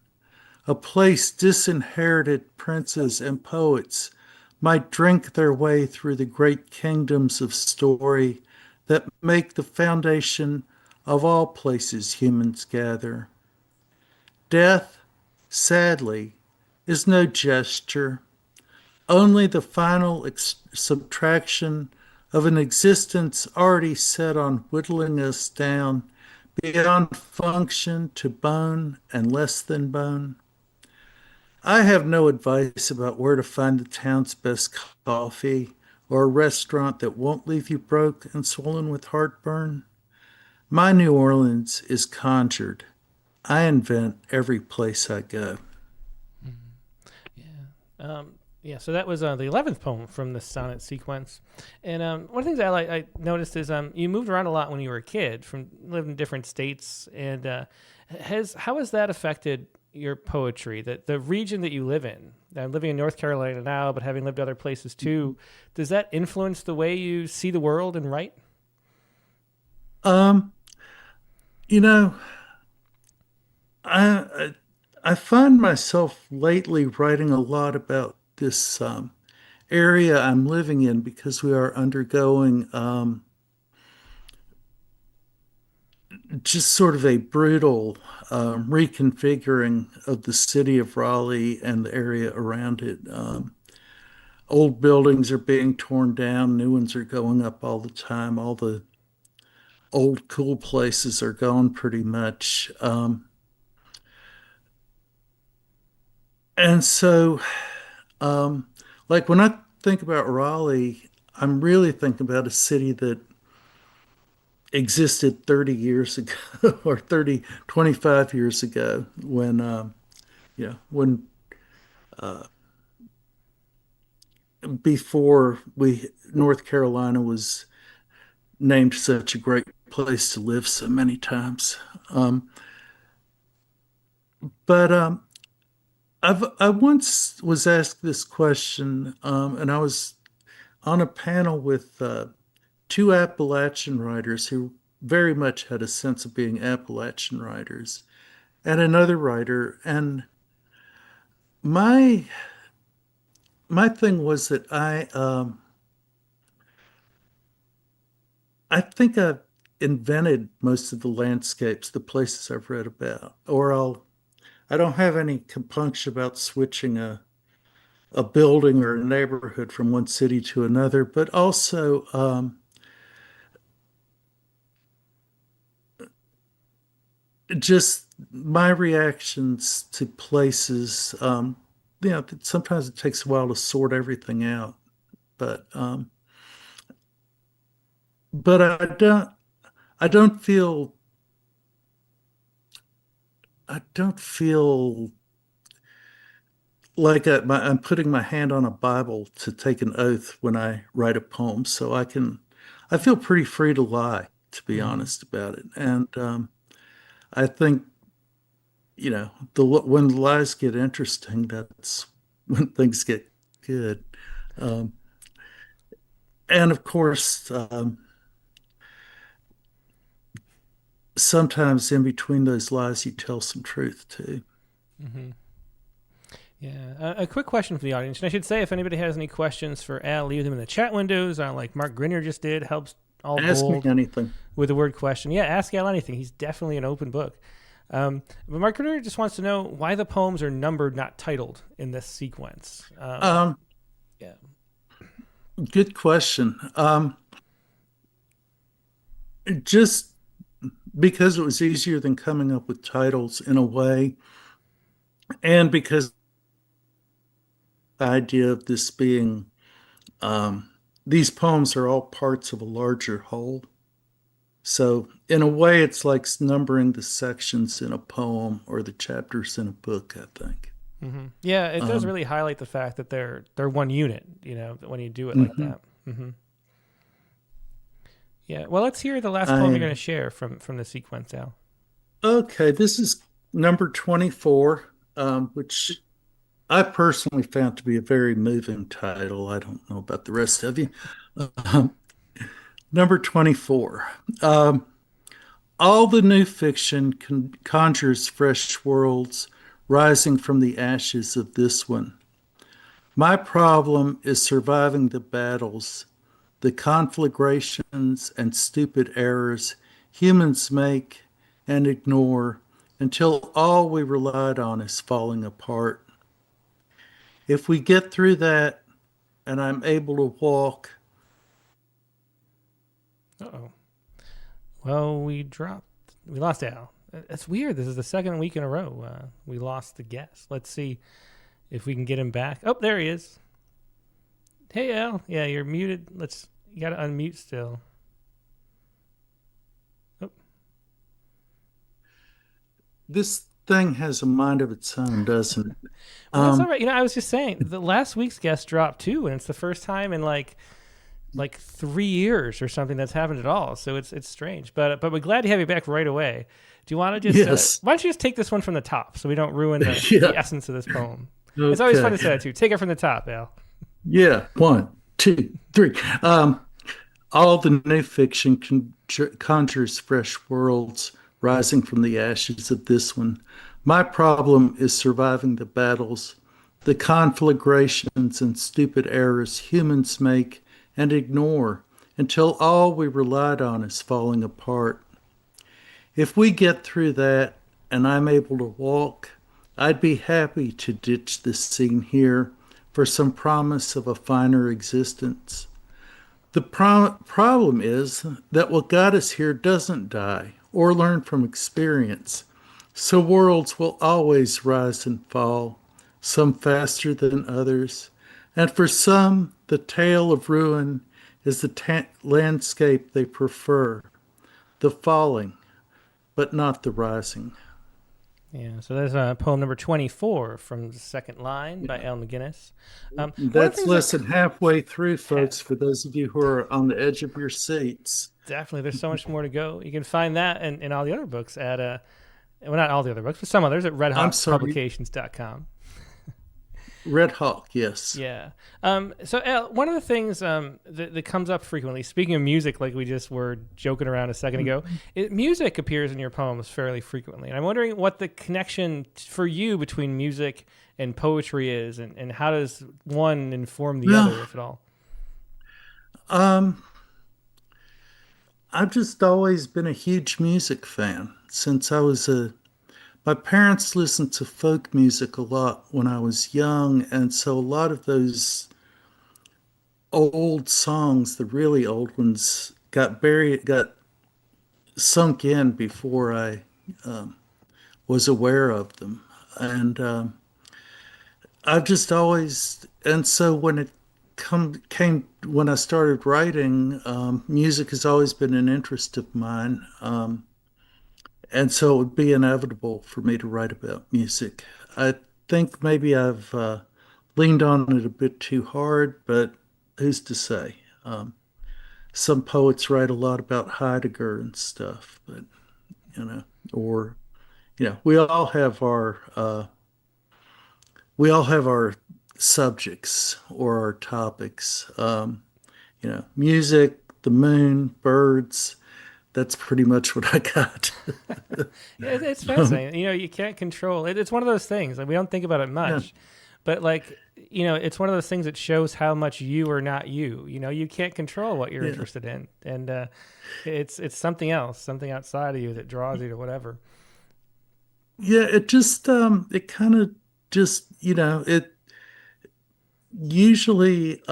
Speaker 3: a place disinherited princes and poets might drink their way through the great kingdoms of story that make the foundation of all places humans gather. Death, sadly, is no gesture, only the final subtraction of an existence already set on whittling us down beyond function to bone and less than bone. I have no advice about where to find the town's best coffee or a restaurant that won't leave you broke and swollen with heartburn. My New Orleans is conjured. I invent every place I go.
Speaker 1: Yeah. Yeah, so that was the 11th poem from the sonnet sequence. And one of the things I noticed is you moved around a lot when you were a kid, from living in different states. And how has that affected your poetry? The region that you live in, I'm living in North Carolina now, but having lived other places too, does that influence the way you see the world and write?
Speaker 3: Um, you know, I I find myself lately writing a lot about this area I'm living in because we are undergoing just sort of a brutal reconfiguring of the city of Raleigh and the area around it. Old buildings are being torn down, new ones are going up all the time. All the old cool places are gone pretty much. And so, um, like when I think about Raleigh, I'm really thinking about a city that existed 30 years ago or 25 years ago when, when before North Carolina was named such a great place to live so many times. Um, but I once was asked this question, and I was on a panel with two Appalachian writers who very much had a sense of being Appalachian writers, and another writer. And my my thing was that I think I've invented most of the landscapes, the places I've read about, or I don't have any compunction about switching a building or a neighborhood from one city to another, but also just my reactions to places. Sometimes it takes a while to sort everything out, but um, but I don't feel I don't feel like I'm putting my hand on a Bible to take an oath when I write a poem. So I feel pretty free to lie, to be
Speaker 1: Hmm.
Speaker 3: honest about it. And I think, when the lies get interesting, that's when things get good. Um, and of course, sometimes in between those lies, you tell some truth too.
Speaker 1: Hmm. Yeah. A quick question for the audience. And I should say, if anybody has any questions for Al, leave them in the chat windows, like Mark Grinner just did. Helps all
Speaker 3: Ask me
Speaker 1: bold
Speaker 3: anything.
Speaker 1: with the word question. Yeah, ask Al anything. He's definitely an open book. But Mark Grinner just wants to know why the poems are numbered, not titled, in this sequence.
Speaker 3: Um,
Speaker 1: Yeah.
Speaker 3: Good question. Just because it was easier than coming up with titles in a way, and because the idea of this being um, these poems are all parts of a larger whole. So, in a way, it's like numbering the sections in a poem or the chapters in a book, I think.
Speaker 1: Yeah, it does
Speaker 3: Um,
Speaker 1: really highlight the fact that they're one unit. When you do it like
Speaker 3: mhm.
Speaker 1: that. Yeah. Well, let's hear the last poem you're going to
Speaker 3: I
Speaker 1: share from the sequence, Al.
Speaker 3: Okay, this is number 24, which I personally found to be a very moving title. I don't know about the rest of you. Um, Number 24. All the new fiction conjures fresh worlds rising from the ashes of this one. My problem is surviving the battles, the conflagrations and stupid errors humans make and ignore until all we relied on is falling apart. If we get through that and I'm able to walk,
Speaker 1: Uh-oh. Well, we lost Al. That's weird. This is the second week in a row we lost the guest. Let's see if we can get him back. Oh, there he is. Hey, Al. Yeah, you're muted. You got to unmute still. Oh,
Speaker 3: this thing has a mind of its own, doesn't it?
Speaker 1: well, that's all
Speaker 3: Um,
Speaker 1: right. I was just saying the last week's guest dropped too, and it's the first time in like 3 years or something that's happened at all. So it's strange, but we're glad to have you back right away. Do you want to just
Speaker 3: yes.
Speaker 1: why don't you just take this one from the top so we don't ruin the
Speaker 3: Yeah.
Speaker 1: essence of this poem? It's always fun
Speaker 3: Okay.
Speaker 1: to say that too. Take it from the top, Al.
Speaker 3: Yeah. One, two, three. All the new fiction conjures fresh worlds rising from the ashes of this one. My problem is surviving the battles, the conflagrations and stupid errors humans make and ignore until all we relied on is falling apart. If we get through that and I'm able to walk, I'd be happy to ditch this scene here for some promise of a finer existence. The problem is that what got us here doesn't die or learn from experience. So worlds will always rise and fall, some faster than others. And for some, the tale of ruin is the landscape they prefer, the falling, but not the rising.
Speaker 1: Yeah, so there's poem number 24 from the second line by Al Maginnes. One of the
Speaker 3: That's
Speaker 1: things
Speaker 3: less
Speaker 1: that
Speaker 3: than halfway through, folks, for those of you who are on the edge of your seats.
Speaker 1: definitely, there's so much more to go. You can find that and all the other books at, well, not all the other books, but some others at
Speaker 3: I'm sorry,
Speaker 1: redhawkpublications.com.
Speaker 3: Red Hawk, yes.
Speaker 1: Yeah. So Al, one of the things that comes up frequently, speaking of music, like we just were joking around a second ago, music appears in your poems fairly frequently. And I'm wondering what the connection for you between music and poetry is, and how does one inform the other,
Speaker 3: Well,
Speaker 1: if at all?
Speaker 3: um, I've just always been a huge music fan since I was a. My parents listened to folk music a lot when I was young, and so a lot of those old songs, the really old ones, got sunk in before I was aware of them. And I've just always, and so when it came when I started writing, music has always been an interest of mine. And so it would be inevitable for me to write about music. I think maybe I've leaned on it a bit too hard, but who's to say? Some poets write a lot about Heidegger and stuff, but you know, or we all have our subjects or our topics. Music, the moon, birds. That's pretty much what I got.
Speaker 1: Yeah, it's fascinating. You can't control it. It's one of those things. Like, we don't think about it
Speaker 3: Yeah,
Speaker 1: much, but like, it's one of those things that shows how much you are not you. You can't control what you're
Speaker 3: yeah,
Speaker 1: interested in, and it's something else, something outside of you that draws you to whatever.
Speaker 3: yeah. It kind of just it usually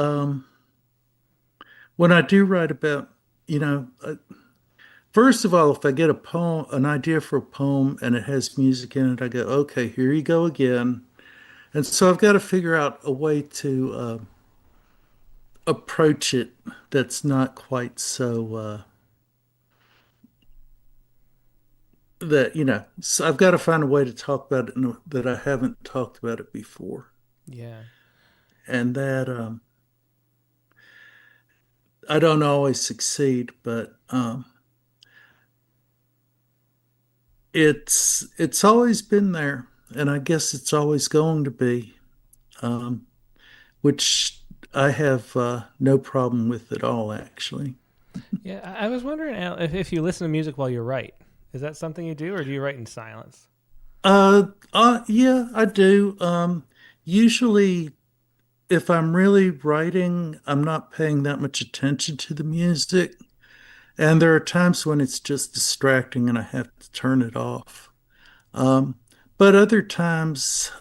Speaker 3: when I do write about you know first of all, if I get an idea for a poem and it has music in it, I go, okay, here you go again. And so I've got to figure out a way to approach it that's not quite so that so I've got to find a way to talk about it that I haven't talked about it before,
Speaker 1: Yeah,
Speaker 3: and that I don't always succeed, but it's always been there, and I guess it's always going to be, um, which I have no problem with at all, actually.
Speaker 1: yeah. I was wondering, Al, if you listen to music while you write. Is that something you do, or do you write in silence?
Speaker 3: Yeah, I do. Usually, if I'm really writing, I'm not paying that much attention to the music. And there are times when it's just distracting and I have to turn it off. Um, but other times,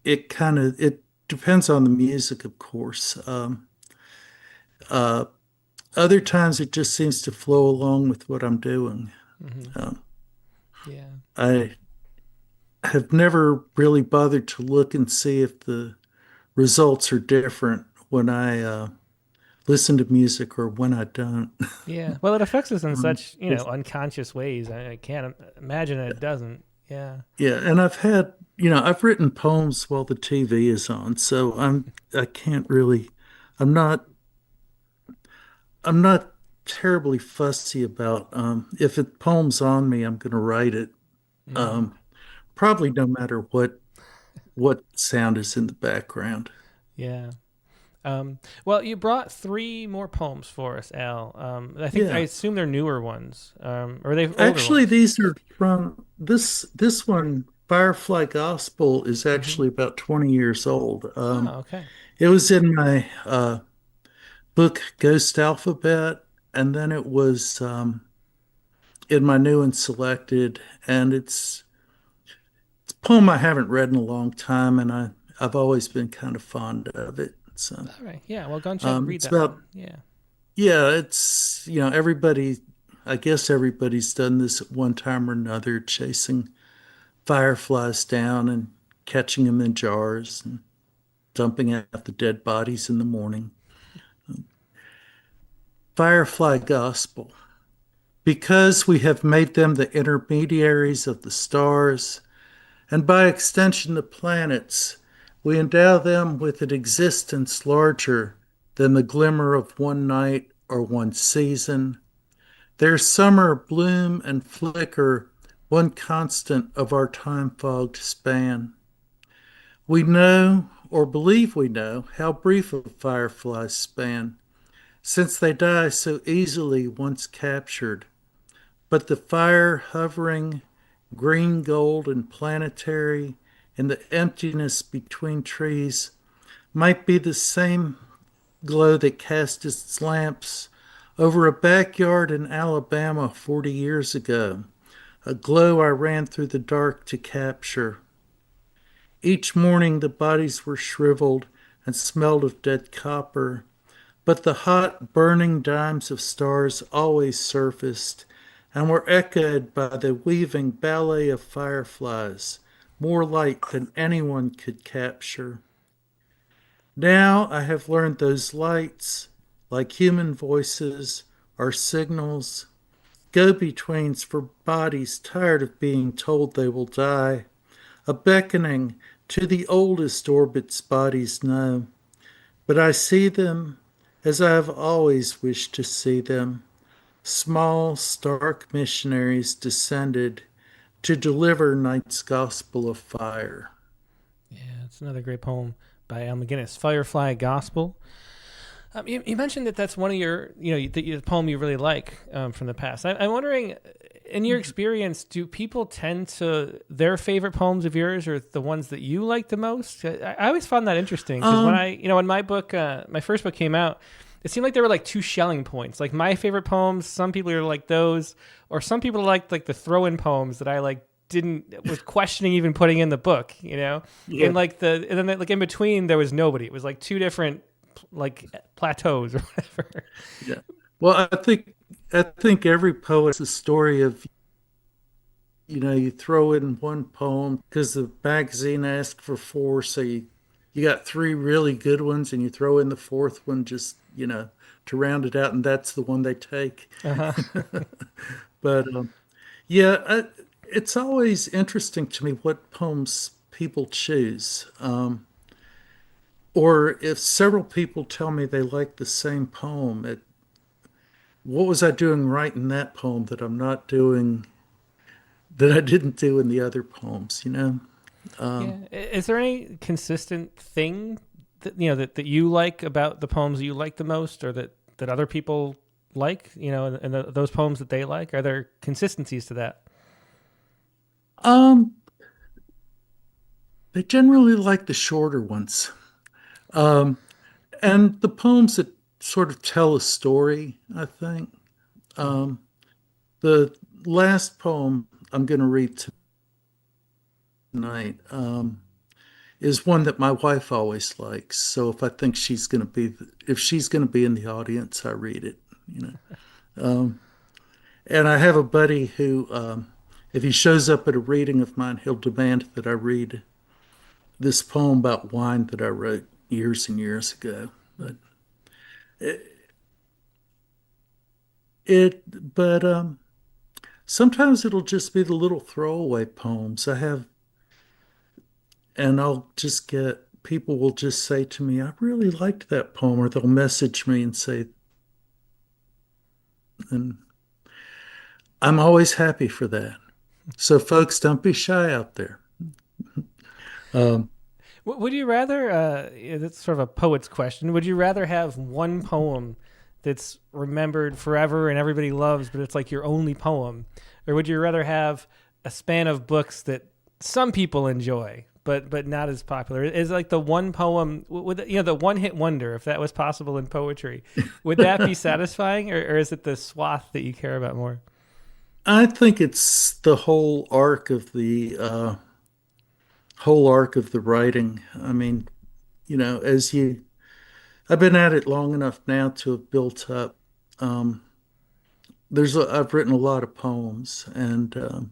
Speaker 3: it depends on the music, of course. Uh, Other times it just seems to flow along with what I'm doing.
Speaker 1: Hmm.
Speaker 3: Um,
Speaker 1: Yeah.
Speaker 3: I have never really bothered to look and see if the results are different when I listen to music or when I don't.
Speaker 1: Yeah. Well, it affects us in such,
Speaker 3: It's-
Speaker 1: unconscious ways. I can't imagine it doesn't. Yeah.
Speaker 3: yeah, and I've written poems while the TV is on, so I can't really, I'm not, I'm not terribly fussy about if a poem's on me, I'm going to write it.
Speaker 1: Hmm.
Speaker 3: Um, Probably no matter what sound is in the background.
Speaker 1: Yeah. Well, you brought three more poems for us, Al. I
Speaker 3: Yeah.
Speaker 1: assume they're newer ones, or are they older
Speaker 3: Actually,
Speaker 1: ones?
Speaker 3: these are from this one, Firefly Gospel, is
Speaker 1: Hmm.
Speaker 3: actually about 20 years old.
Speaker 1: Oh, okay.
Speaker 3: It was in my book Ghost Alphabet, and then it was in my new and selected, and it's a poem I haven't read in a long time, and I've always been kind of fond of it. So
Speaker 1: All right. Yeah. Well, go and check read
Speaker 3: it's
Speaker 1: that one.
Speaker 3: about
Speaker 1: Yeah.
Speaker 3: yeah, it's everybody. I guess everybody's done this at one time or another, chasing fireflies down and catching them in jars and dumping out the dead bodies in the morning. Firefly Gospel. Because we have made them the intermediaries of the stars, and by extension the planets, we endow them with an existence larger than the glimmer of one night or one season. Their summer bloom and flicker, one constant of our time fogged span. We know, or believe we know, how brief a firefly's span, since they die so easily once captured. But the fire hovering, green, gold, and planetary, in the emptiness between trees, might be the same glow that cast its lamps over a backyard in Alabama 40 years ago, a glow I ran through the dark to capture. Each morning the bodies were shriveled and smelled of dead copper, but the hot, burning dimes of stars always surfaced and were echoed by the weaving ballet of fireflies, more light than anyone could capture. Now I have learned those lights, like human voices, are signals, go betweens for bodies tired of being told they will die, a beckoning to the oldest orbits bodies know. But I see them as I have always wished to see them, small, stark missionaries descended to deliver night's gospel of fire.
Speaker 1: Yeah. It's another great poem by Al Maginnes, Firefly Gospel. You mentioned that that's one of your, the poem you really like from the past. I'm wondering, in your experience, do people tend to their favorite poems of yours or the ones that you like the most? I always found that interesting because
Speaker 3: Um,
Speaker 1: when my book, my first book came out, it seemed like there were like two Schelling points. Like my favorite poems, some people are like those, or some people liked like the throw-in poems that I like didn't was questioning even putting in the book,
Speaker 3: yeah,
Speaker 1: and then like in between there was nobody. It was like two different like plateaus or whatever.
Speaker 3: yeah. Well, I think every poet's a story of you throw in one poem because the magazine asked for four, so you got three really good ones, and you throw in the fourth one just to round it out, and that's the one they take.
Speaker 1: Uh-huh.
Speaker 3: But yeah, it's always interesting to me what poems people choose. Or if several people tell me they like the same poem, what was I doing right in that poem that I'm not doing that I didn't do in the other poems, you know?
Speaker 1: Yeah. Is there any consistent thing that that you like about the poems that you like the most, or that other people like, and those poems that they like? Are there consistencies to that?
Speaker 3: Um, they generally like the shorter ones. Um, and the poems that sort of tell a story, I think.
Speaker 1: Mm-hmm.
Speaker 3: Um, the last poem I'm going to read tonight is one that my wife always likes. So if I think if she's going to be in the audience, I read it, you know. Um, and I have a buddy who, if he shows up at a reading of mine, he'll demand that I read this poem about wine that I wrote years and years ago. But it, but sometimes it'll just be the little throwaway poems I have, and I'll just get people will just say to me, "I really liked that poem," or they'll message me and say, and I'm always happy for that. So, folks, don't be shy out there. Um,
Speaker 1: Would you rather? That's sort of a poet's question. Would you rather have one poem that's remembered forever and everybody loves, but it's like your only poem, or would you rather have a span of books that some people enjoy, but not as popular? Is like the one poem with the one hit wonder, if that was possible in poetry, would that be satisfying, or is it the swath that you care about more?
Speaker 3: I think it's the whole arc of the writing. I mean, as I've been at it long enough now to have built up. Um, I've written a lot of poems, and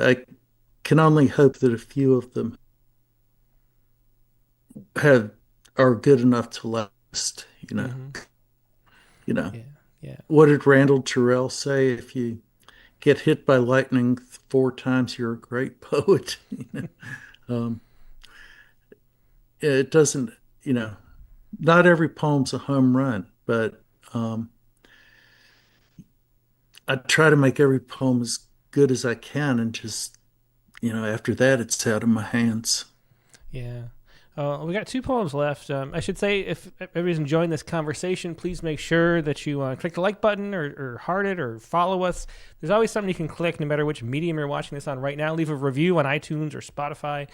Speaker 3: I can only hope that a few of them have are good enough to last.
Speaker 1: Mm-hmm.
Speaker 3: You know,
Speaker 1: Yeah, yeah,
Speaker 3: what did Randall Terrell say? If you get hit by lightning four times, you're a great poet. um, it doesn't, you know, not every poem's a home run, but I try to make every poem as good as I can, and just after that, it's out of my hands.
Speaker 1: yeah. We got two poems left. I should say, if everybody's enjoying this conversation, please make sure that you click the like button or heart it or follow us. There's always something you can click no matter which medium you're watching this on right now. Leave a review on iTunes or Spotify.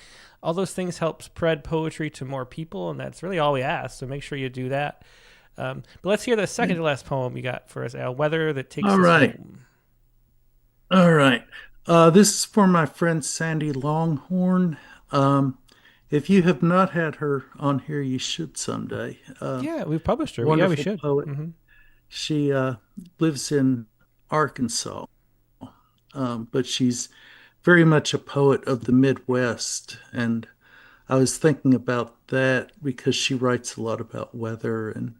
Speaker 1: All those things help spread poetry to more people, and that's really all we ask, so make sure you do that. But let's hear the second to last poem you got for us, Al. Weather that takes
Speaker 3: All
Speaker 1: us
Speaker 3: right.
Speaker 1: home.
Speaker 3: All right. This is for my friend Sandy Longhorn. Um, if you have not had her on here, you should someday.
Speaker 1: Yeah, we've published her. Yeah, we
Speaker 3: Wonderful
Speaker 1: should.
Speaker 3: poet.
Speaker 1: Mm-hmm.
Speaker 3: She lives in Arkansas, but she's very much a poet of the Midwest. And I was thinking about that because she writes a lot about weather and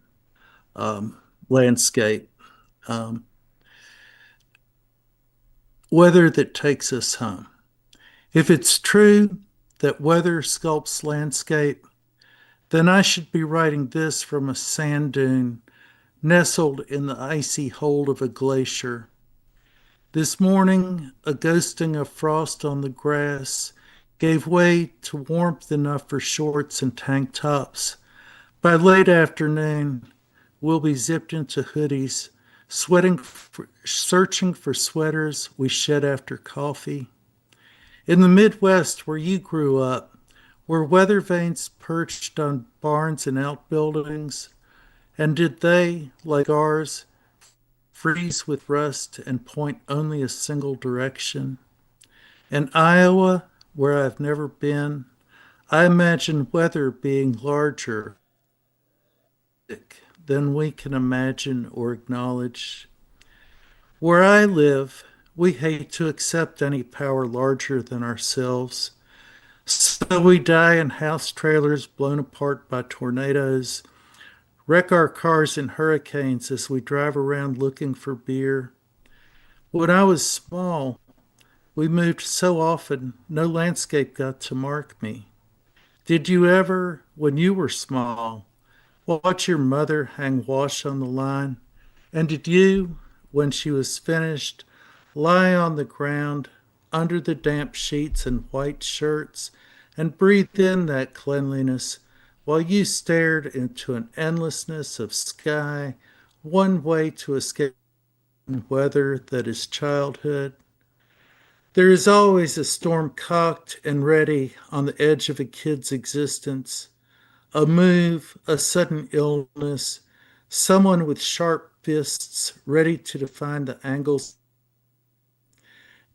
Speaker 3: landscape. Um, Weather that takes us home. If it's true that weather sculpts landscape, then I should be writing this from a sand dune nestled in the icy hold of a glacier. This morning, a ghosting of frost on the grass gave way to warmth enough for shorts and tank tops. By late afternoon, we'll be zipped into hoodies, searching for sweaters we shed after coffee. In the Midwest, where you grew up, were weather vanes perched on barns and outbuildings? And did they, like ours, freeze with rust and point only a single direction? In Iowa, where I've never been, I imagine weather being larger than we can imagine or acknowledge. Where I live, we hate to accept any power larger than ourselves. So we die in house trailers blown apart by tornadoes, wreck our cars in hurricanes as we drive around looking for beer. When I was small, we moved so often, no landscape got to mark me. Did you ever, when you were small, watch your mother hang wash on the line? And did you, when she was finished, lie on the ground under the damp sheets and white shirts and breathe in that cleanliness while you stared into an endlessness of sky, one way to escape weather that is childhood? There is always a storm cocked and ready on the edge of a kid's existence. A move, a sudden illness, someone with sharp fists ready to define the angles.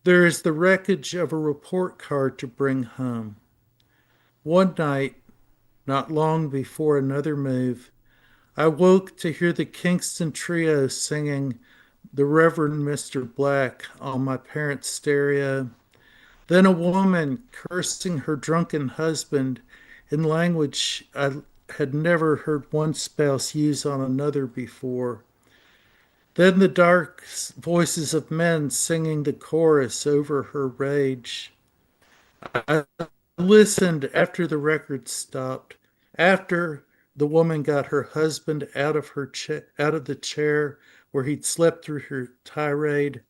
Speaker 3: There is the wreckage of a report card to bring home. One night, not long before another move, I woke to hear the Kingston Trio singing the Reverend Mr. Black on my parents' stereo. Then a woman cursing her drunken husband in language I had never heard one spouse use on another before. Then the dark voices of men singing the chorus over her rage. I listened after the record stopped, after the woman got her husband out of the chair where he'd slept through her tirade,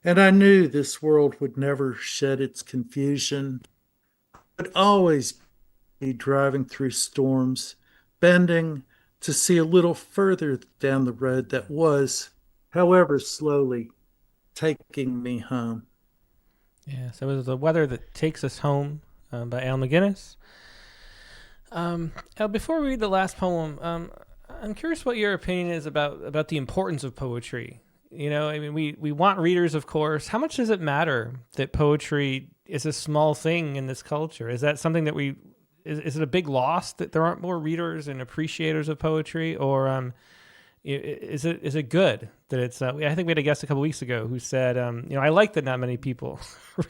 Speaker 3: and I knew this world would never shed its confusion, but always driving through storms, bending to see a little further down the road that was, however slowly, taking me home.
Speaker 1: Yeah, so it was The Weather That Takes Us Home by Al Maginnes. Before we read the last poem, I'm curious what your opinion is about the importance of poetry. You know, I mean, we want readers, of course. How much does it matter that poetry is a small thing in this culture? Is that something that is it a big loss that there aren't more readers and appreciators of poetry, or is it good that it's? I think we had a guest a couple weeks ago who said, I like that not many people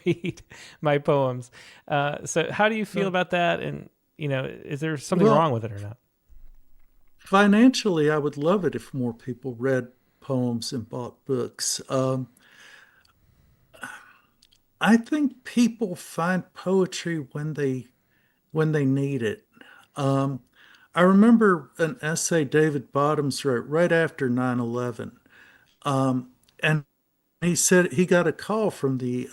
Speaker 1: read my poems. So how do you feel about that? And is there something
Speaker 3: Well,
Speaker 1: wrong with it or not?
Speaker 3: financially, I would love it if more people read poems and bought books. I think people find poetry when they need it. Um, I remember an essay David Bottoms wrote right after 9/11. And he said he got a call from the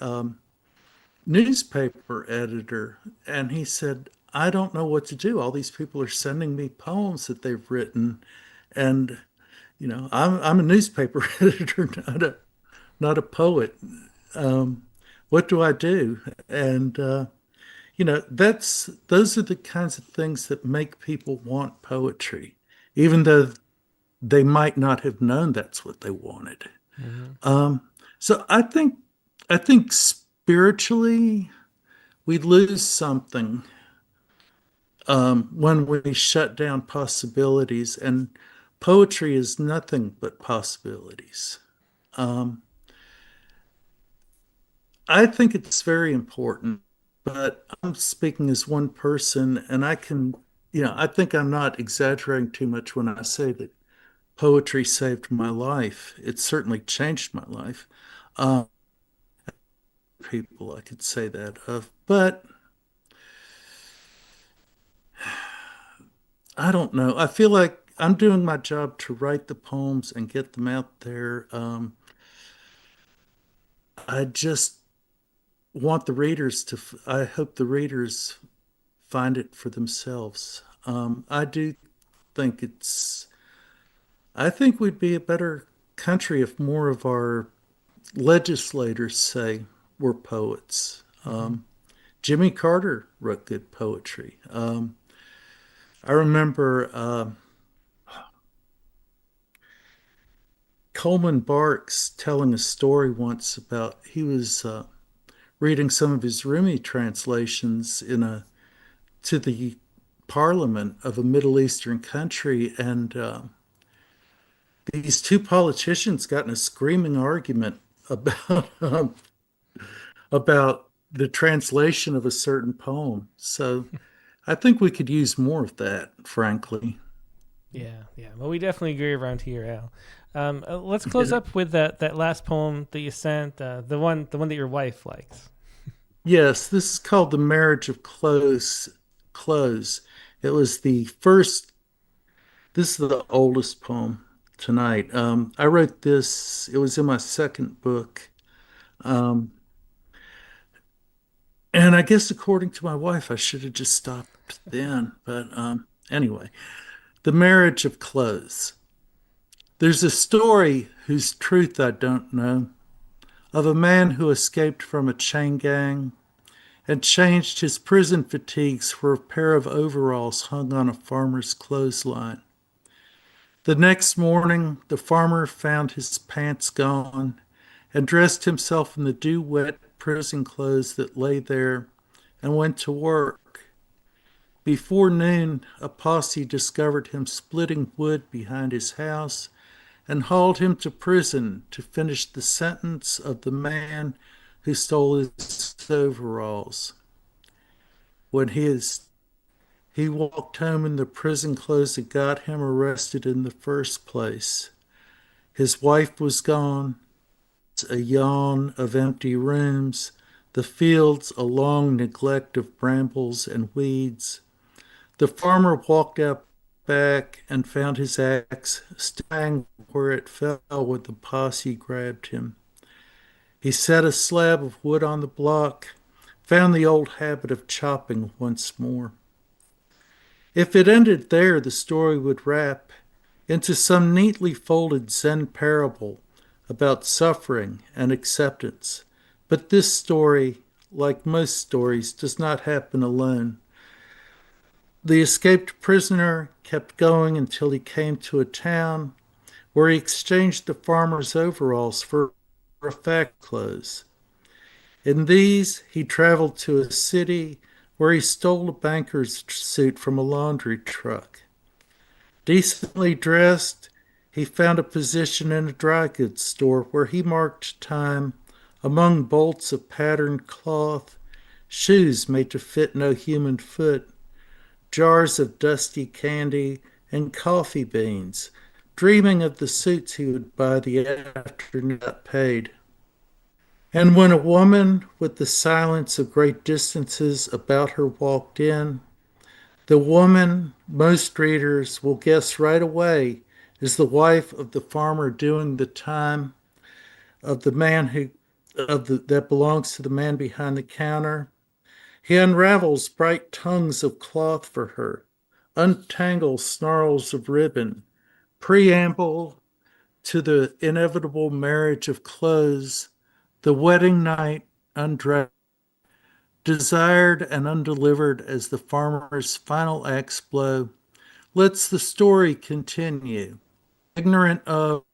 Speaker 3: newspaper editor, and he said, I don't know what to do. All these people are sending me poems that they've written, and I'm a newspaper editor, not a poet. What do I do? And that's those are the kinds of things that make people want poetry, even though they might not have known that's what they wanted.
Speaker 1: Hmm.
Speaker 3: So I think spiritually we lose something when we shut down possibilities, and poetry is nothing but possibilities. Um, I think it's very important, but I'm speaking as one person, and I think I'm not exaggerating too much when I say that poetry saved my life. It certainly changed my life. Um, People I could say that of, but I don't know. I feel like I'm doing my job to write the poems and get them out there. I just want the readers to, I hope the readers find it for themselves. I do think I think we'd be a better country if more of our legislators, say, were poets.
Speaker 1: Hmm.
Speaker 3: Jimmy Carter wrote good poetry. I remember Coleman Barks telling a story once about he was reading some of his Rumi translations to the parliament of a Middle Eastern country, and these two politicians got in a screaming argument about about the translation of a certain poem. So I think we could use more of that, frankly.
Speaker 1: Yeah, yeah. Well, we definitely agree around here, Al. Let's close
Speaker 3: Yeah.
Speaker 1: up with that last poem that you sent, the one that your wife likes.
Speaker 3: Yes, this is called The Marriage of Clothes. It was the first, this is the oldest poem tonight. I wrote this, it was in my second book. Um, and I guess according to my wife, I should have just stopped then. But anyway, The Marriage of Clothes. There's a story whose truth I don't know of a man who escaped from a chain gang and changed his prison fatigues for a pair of overalls hung on a farmer's clothesline. The next morning, the farmer found his pants gone and dressed himself in the dew wet prison clothes that lay there and went to work. Before noon, a posse discovered him splitting wood behind his house and hauled him to prison to finish the sentence of the man who stole his overalls. When he walked home in the prison clothes that got him arrested in the first place. His wife was gone, a yawn of empty rooms, the fields a long neglect of brambles and weeds. The farmer walked out back and found his axe staying where it fell when the posse grabbed him. He set a slab of wood on the block, found the old habit of chopping once more. If it ended there, the story would wrap into some neatly folded Zen parable about suffering and acceptance. But this story, like most stories, does not happen alone. The escaped prisoner kept going until he came to a town where he exchanged the farmer's overalls for effect clothes. In these, he traveled to a city where he stole a banker's suit from a laundry truck. Decently dressed, he found a position in a dry goods store where he marked time among bolts of patterned cloth, shoes made to fit no human foot, jars of dusty candy, and coffee beans, dreaming of the suits he would buy the afternoon he got paid. And when a woman with the silence of great distances about her walked in, the woman most readers will guess right away is the wife of the farmer doing the time of the man who that belongs to the man behind the counter. He unravels bright tongues of cloth for her, untangles snarls of ribbon, preamble to the inevitable marriage of clothes, the wedding night undressed, desired and undelivered as the farmer's final axe blow, lets the story continue, ignorant of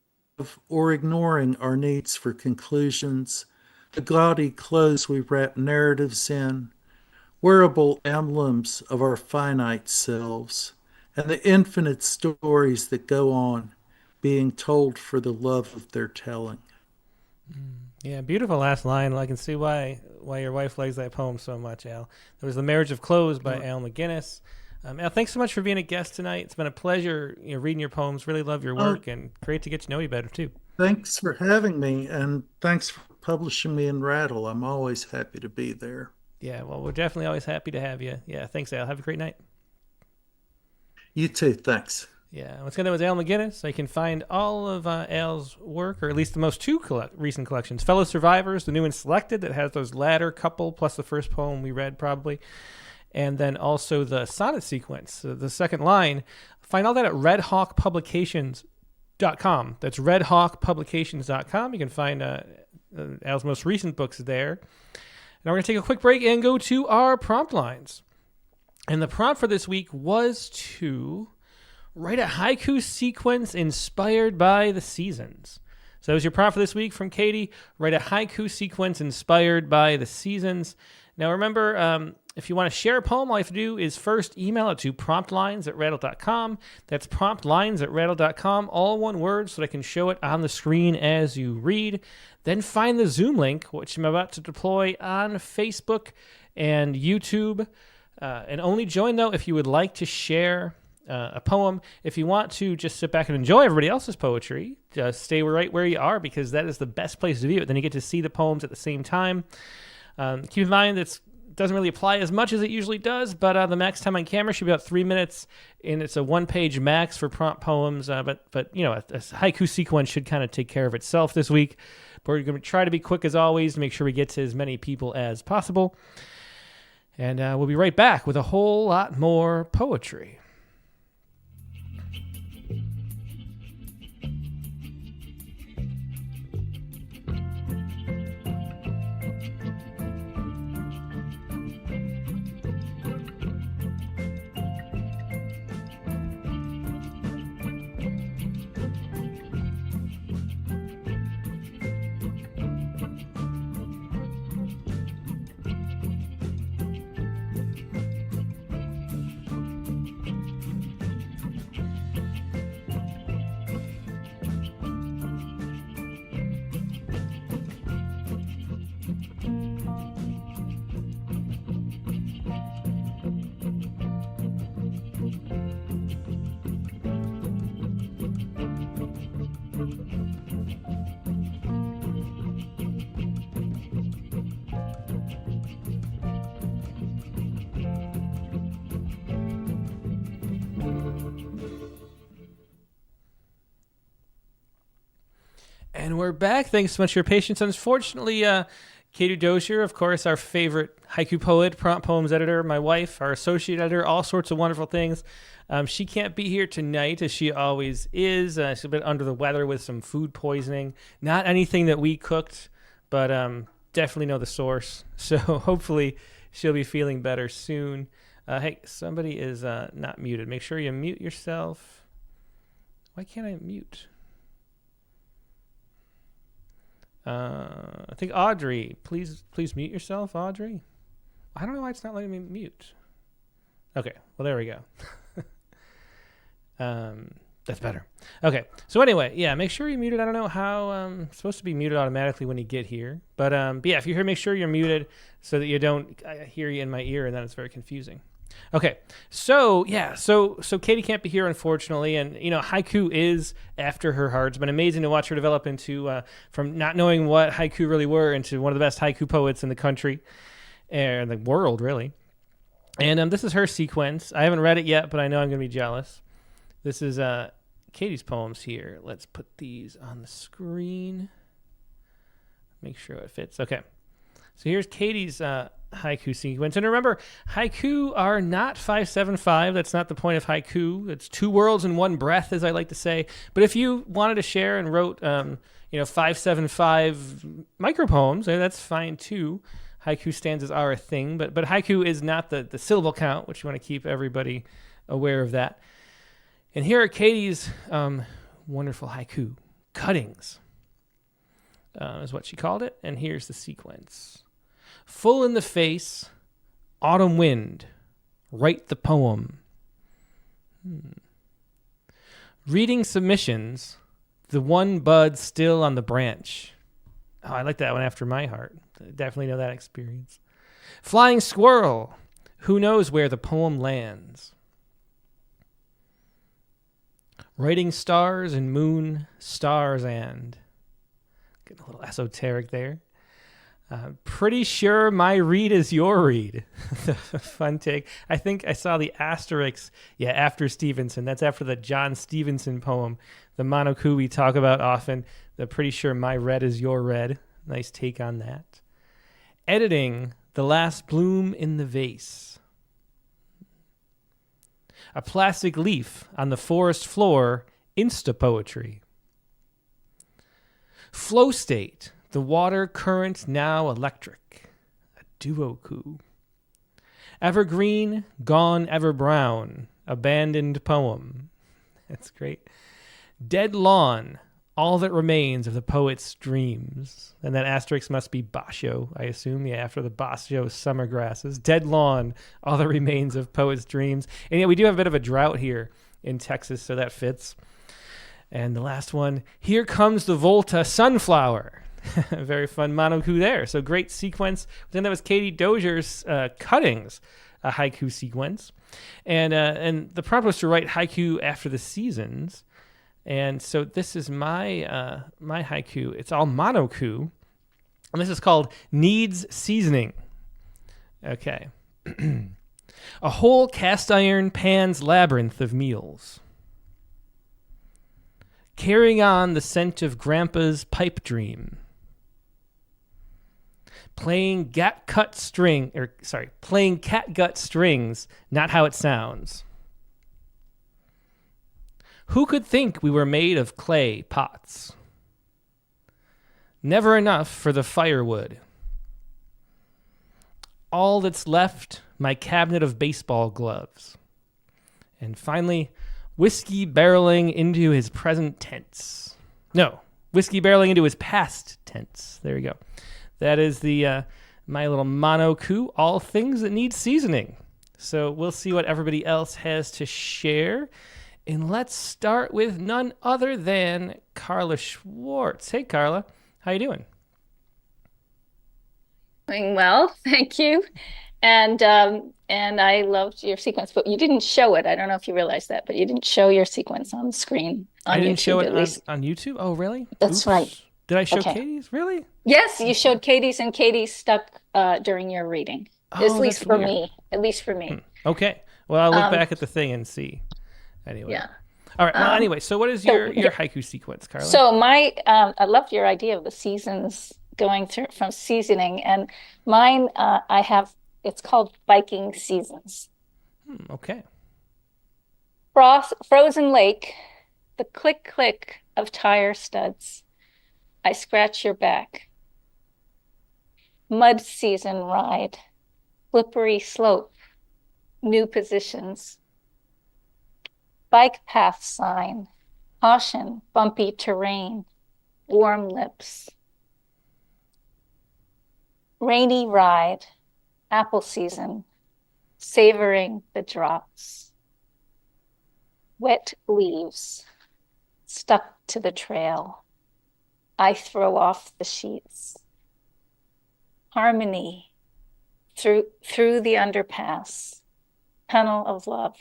Speaker 3: or ignoring our needs for conclusions, the gaudy clothes we wrap narratives in, wearable emblems of our finite selves, and the infinite stories that go on being told for the love of their telling.
Speaker 1: Yeah, beautiful last line. I can see why your wife likes that poem so much, Al. There was The Marriage of Clothes by Al Maginnes. Al, thanks so much for being a guest tonight. It's been a pleasure reading your poems. Really love your work, and great to get to know you better, too.
Speaker 3: Thanks for having me, and thanks for publishing me in Rattle. I'm always happy to be there.
Speaker 1: Yeah, well, we're definitely always happy to have you. Yeah, thanks, Al. Have a great night.
Speaker 3: You too. Thanks.
Speaker 1: Yeah, what's going on with Al Maginnes? So you can find all of Al's work, or at least the most two recent collections. Fellow Survivors, the new and selected, that has those latter couple, plus the first poem we read probably. And then also the sonnet sequence, the second line. Find all that at redhawkpublications.com. That's redhawkpublications.com. You can find Al's most recent books there. Now we're going to take a quick break and go to our prompt lines. And the prompt for this week was to write a haiku sequence inspired by the seasons. So that was your prompt for this week from Katie. Write a haiku sequence inspired by the seasons. Now remember, if you want to share a poem, all you have to do is first email it to promptlines@rattle.com. That's promptlines@rattle.com, all one word, so that I can show it on the screen as you read. Then find the Zoom link, which I'm about to deploy on Facebook and YouTube. And only join, though, if you would like to share a poem. If you want to just sit back and enjoy everybody else's poetry, just stay right where you are, because that is the best place to view it. Then you get to see the poems at the same time. Keep in mind that doesn't really apply as much as it usually does, but the max time on camera should be about 3 minutes, and it's a one-page max for prompt poems. But you know, a haiku sequence should kind of take care of itself this week. But we're going to try to be quick as always to make sure we get to as many people as possible. And we'll be right back with a whole lot more poetry. And we're back. Thanks so much for your patience. Unfortunately, Katie Dozier, of course, our favorite haiku poet, prompt poems editor, my wife, our associate editor, all sorts of wonderful things. She can't be here tonight, as she always is. She's been under the weather with some food poisoning. Not anything that we cooked, but definitely know the source. So hopefully she'll be feeling better soon. Hey, somebody is not muted. Make sure you mute yourself. Why can't I mute? I think Audrey, please mute yourself, Audrey. I don't know why it's not letting me mute. Okay, well, there we go. That's better. Okay, so anyway, yeah, make sure you're muted. I don't know how it's supposed to be muted automatically when you get here. But yeah, if you're here, make sure you're muted so that you don't hear you in my ear, and then it's very confusing. Okay, so yeah, so Katie can't be here, unfortunately, and haiku is after her heart. It's been amazing to watch her develop into from not knowing what haiku really were into one of the best haiku poets in the country and the world, really. And this is her sequence. I haven't read it yet, but I know I'm going to be jealous. This is Katie's poems here. Let's put these on the screen. Make sure it fits. Okay, so here's Katie's haiku sequence. And remember, haiku are not 575. That's not the point of haiku. It's two worlds in one breath, as I like to say. But if you wanted to share and wrote 575 micropoems, that's fine too. Haiku stanzas are a thing, but haiku is not the syllable count, which you want to keep everybody aware of that. And here are Katie's wonderful haiku cuttings, is what she called it. And here's the sequence. Full in the face, autumn wind, write the poem. Reading submissions, the one bud still on the branch. Oh, I like that one after my heart. I definitely know that experience. Flying squirrel, who knows where the poem lands. Writing stars and moon, stars and. Getting a little esoteric there. Pretty sure my read is your read. Fun take. I think I saw the asterisk, after Stevenson. That's after the John Stevenson poem, the monoku we talk about often. The pretty sure my red is your red. Nice take on that. Editing the last bloom in the vase. A plastic leaf on the forest floor, insta poetry. Flow state. The water current now electric, a duoku. Evergreen, gone ever brown, abandoned poem. That's great. Dead lawn, all that remains of the poet's dreams. And that asterisk must be basho, I assume, after the basho summer grasses. Dead lawn, all that remains of poet's dreams. And we do have a bit of a drought here in Texas, so that fits. And the last one, here comes the Volta sunflower. Very fun monoku there. So great sequence. Then that was Katie Dozier's cuttings, a haiku sequence. And the prompt was to write haiku after the seasons. And so this is my my haiku. It's all monoku. And this is called Needs Seasoning. Okay. A whole cast iron pan's labyrinth of meals. Carrying on the scent of Grandpa's pipe dream. Playing catgut strings, not how it sounds. Who could think we were made of clay pots? Never enough for the firewood. All that's left, my cabinet of baseball gloves. And finally, whiskey barreling into his present tense. No, whiskey barreling into his past tense. There you go. That is the my little monoku, all things that need seasoning. So we'll see what everybody else has to share. And let's start with none other than Carla Schwartz. Hey, Carla. How you doing?
Speaker 4: Doing well, thank you. And I loved your sequence, but you didn't show it. I don't know if you realized that, but you didn't show your sequence on the screen on
Speaker 1: I didn't
Speaker 4: YouTube,
Speaker 1: show it
Speaker 4: at least.
Speaker 1: on YouTube? Oh, really?
Speaker 4: That's right.
Speaker 1: Did I show
Speaker 4: Okay.
Speaker 1: Katie's? Really?
Speaker 4: Yes, you showed Katie's, and Katie stuck during your reading.
Speaker 1: Oh,
Speaker 4: At least
Speaker 1: that's
Speaker 4: for
Speaker 1: weird.
Speaker 4: me. At least for me.
Speaker 1: Okay. Well, I'll look back at the thing and see. Anyway.
Speaker 4: Yeah.
Speaker 1: All right. Well, anyway, so what is your haiku sequence, Carla?
Speaker 4: So I loved your idea of the seasons going through from seasoning. And mine, it's called Viking Seasons.
Speaker 1: Okay.
Speaker 4: Frozen lake, the click click of tire studs. I scratch your back. Mud season ride, slippery slope, new positions. Bike path sign, caution, bumpy terrain, warm lips. Rainy ride, apple season, savoring the drops. Wet leaves, stuck to the trail. I throw off the sheets. Harmony, through the underpass. Tunnel of love.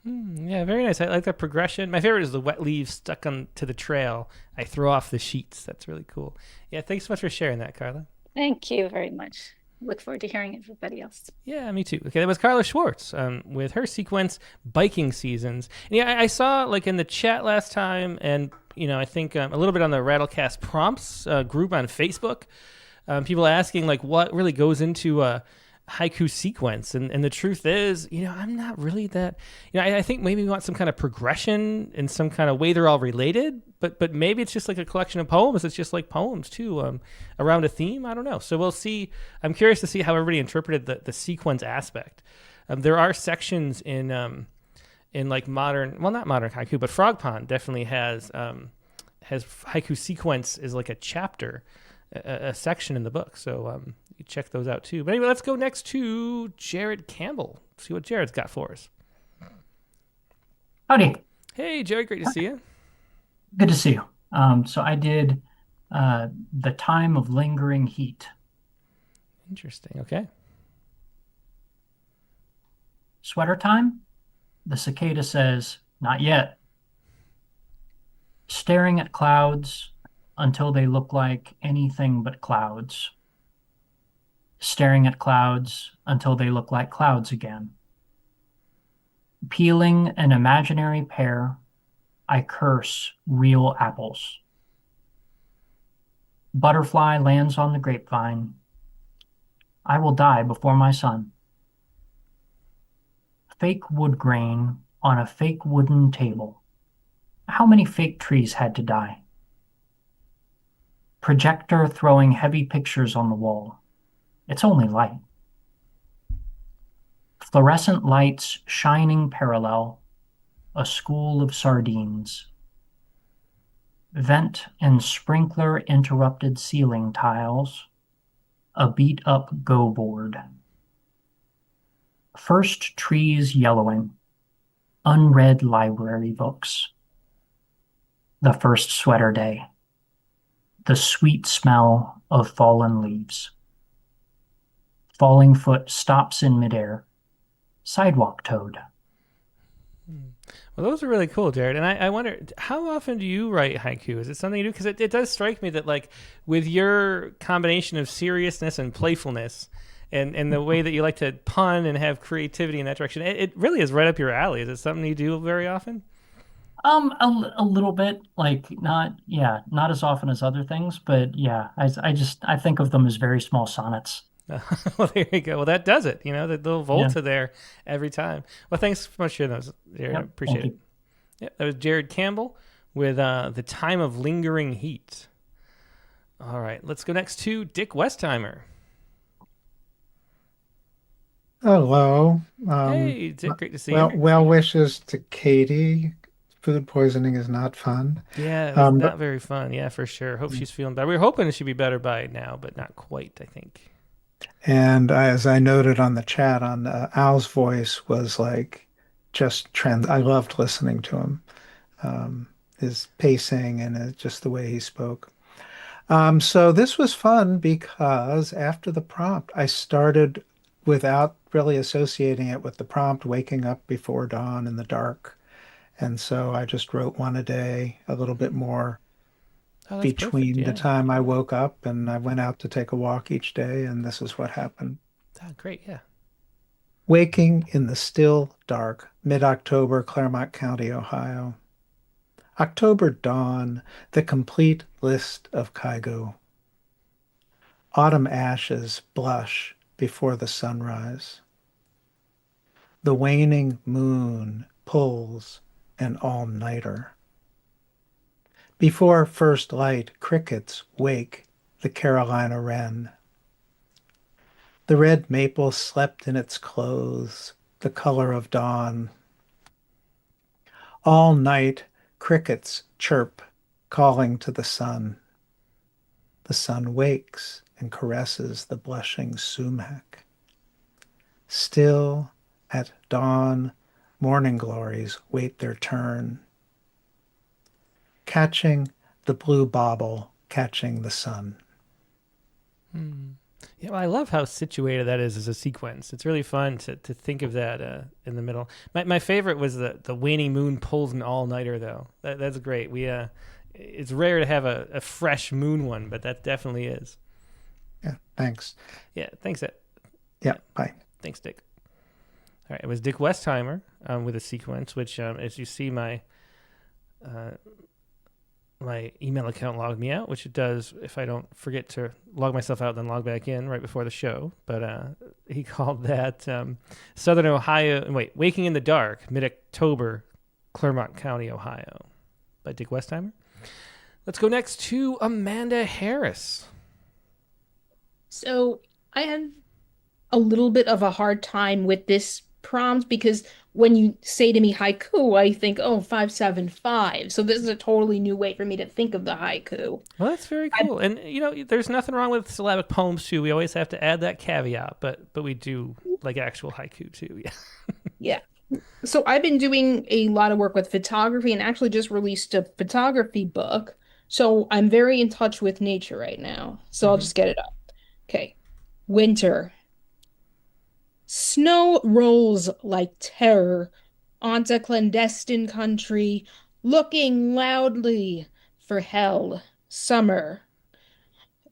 Speaker 1: Yeah, very nice. I like that progression. My favorite is the wet leaves stuck on to the trail. I throw off the sheets. That's really cool. Yeah, thanks so much for sharing that, Carla.
Speaker 4: Thank you very much. Look forward to hearing everybody else.
Speaker 1: Yeah, me too. Okay, that was Carla Schwartz with her sequence, Biking Seasons. And yeah, I saw like in the chat last time, and I think a little bit on the Rattlecast prompts group on Facebook, people asking like what really goes into a haiku sequence, and the truth is, I'm not really that. I think maybe we want some kind of progression in some kind of way they're all related, but maybe it's just like a collection of poems. It's just like poems too, around a theme. I don't know. So we'll see. I'm curious to see how everybody interpreted the sequence aspect. There are sections in like modern, well, not modern haiku, but Frog Pond definitely has haiku sequence is like a chapter, a section in the book. So you check those out too. But anyway, let's go next to Jared Campbell. See what Jared's got for us.
Speaker 5: Howdy.
Speaker 1: Hey, Jared, great to see you.
Speaker 5: Good to see you. So I did The Time of Lingering Heat.
Speaker 1: Interesting. Okay.
Speaker 5: Sweater time? The cicada says, not yet. Staring at clouds until they look like anything but clouds. Staring at clouds until they look like clouds again. Peeling an imaginary pear, I curse real apples. Butterfly lands on the grapevine. I will die before my son. Fake wood grain on a fake wooden table. How many fake trees had to die? Projector throwing heavy pictures on the wall. It's only light. Fluorescent lights shining parallel. A school of sardines. Vent and sprinkler interrupted ceiling tiles. A beat-up go board. First trees yellowing. Unread library books. The first sweater day. The sweet smell of fallen leaves. Falling foot stops in midair. Sidewalk toad.
Speaker 1: Well, those are really cool, Jared. And I wonder, how often do you write haiku? Is it something you do? Because it does strike me that, like, with your combination of seriousness and playfulness and the way that you like to pun and have creativity in that direction, it really is right up your alley. Is it something you do very often?
Speaker 5: A little bit, like not as often as other things, but yeah, I think of them as very small sonnets.
Speaker 1: Well, there you go. Well, that does it. The little volta
Speaker 5: Yeah.
Speaker 1: there every time. Well, thanks so much for sharing those, Jared. I
Speaker 5: Yep,
Speaker 1: appreciate
Speaker 5: thank
Speaker 1: it. Yeah, that was Jared Campbell with The Time of Lingering Heat. All right, let's go next to Dick Westheimer.
Speaker 6: Hello.
Speaker 1: Hey, Dick, great to see
Speaker 6: Well,
Speaker 1: you.
Speaker 6: well wishes to Katie. Food poisoning is not fun.
Speaker 1: Yeah, it was
Speaker 6: But
Speaker 1: not very fun. Yeah, for sure. Hope she's feeling better. We were hoping she'd be better by now, but not quite, I think.
Speaker 6: and as I noted on the chat, on Al's voice was like just trend. I loved listening to him, his pacing and just the way he spoke. So this was fun because after the prompt, I started without really associating it with the prompt, waking up before dawn in the dark. And so I just wrote one a day, a little bit more
Speaker 1: Oh, that's perfect.
Speaker 6: between the
Speaker 1: Yeah.
Speaker 6: time I woke up and I went out to take a walk each day, and this is what happened.
Speaker 1: Oh, great. Yeah.
Speaker 6: Waking in the still dark, mid-October, Claremont County, Ohio. October dawn, the complete list of Kaigo. Autumn ashes blush before the sunrise. The waning moon pulls an all-nighter. Before first light, crickets wake the Carolina wren. The red maple slept in its clothes, the color of dawn. All night, crickets chirp, calling to the sun. The sun wakes and caresses the blushing sumac. Still, at dawn, morning glories wait their turn, catching the blue bauble, catching the sun.
Speaker 1: Yeah, well, I love how situated that is as a sequence. It's really fun to think of that in the middle. My favorite was the waning moon pulls an all-nighter, though. That's great. It's rare to have a fresh moon one, but that definitely is.
Speaker 6: Yeah, thanks.
Speaker 1: Yeah, thanks.
Speaker 6: Yeah, bye.
Speaker 1: Thanks, Dick. All right, it was Dick Westheimer with a sequence, which, as you see, my email account logged me out, which it does if I don't forget to log myself out, then log back in right before the show. But he called that Southern Ohio. Wait, Waking in the Dark, mid-October, Clermont County, Ohio, by Dick Westheimer. Let's go next to Amanda Harris.
Speaker 7: So I had a little bit of a hard time with this prompt because when you say to me haiku, I think, oh, 575. So this is a totally new way for me to think of the haiku.
Speaker 1: Well, that's very cool. And, there's nothing wrong with syllabic poems, too. We always have to add that caveat, but we do like actual haiku, too. Yeah.
Speaker 7: Yeah. So I've been doing a lot of work with photography and actually just released a photography book. So I'm very in touch with nature right now. So I'll just get it up. Okay. Winter. Snow rolls like terror onto clandestine country, looking loudly for hell. Summer.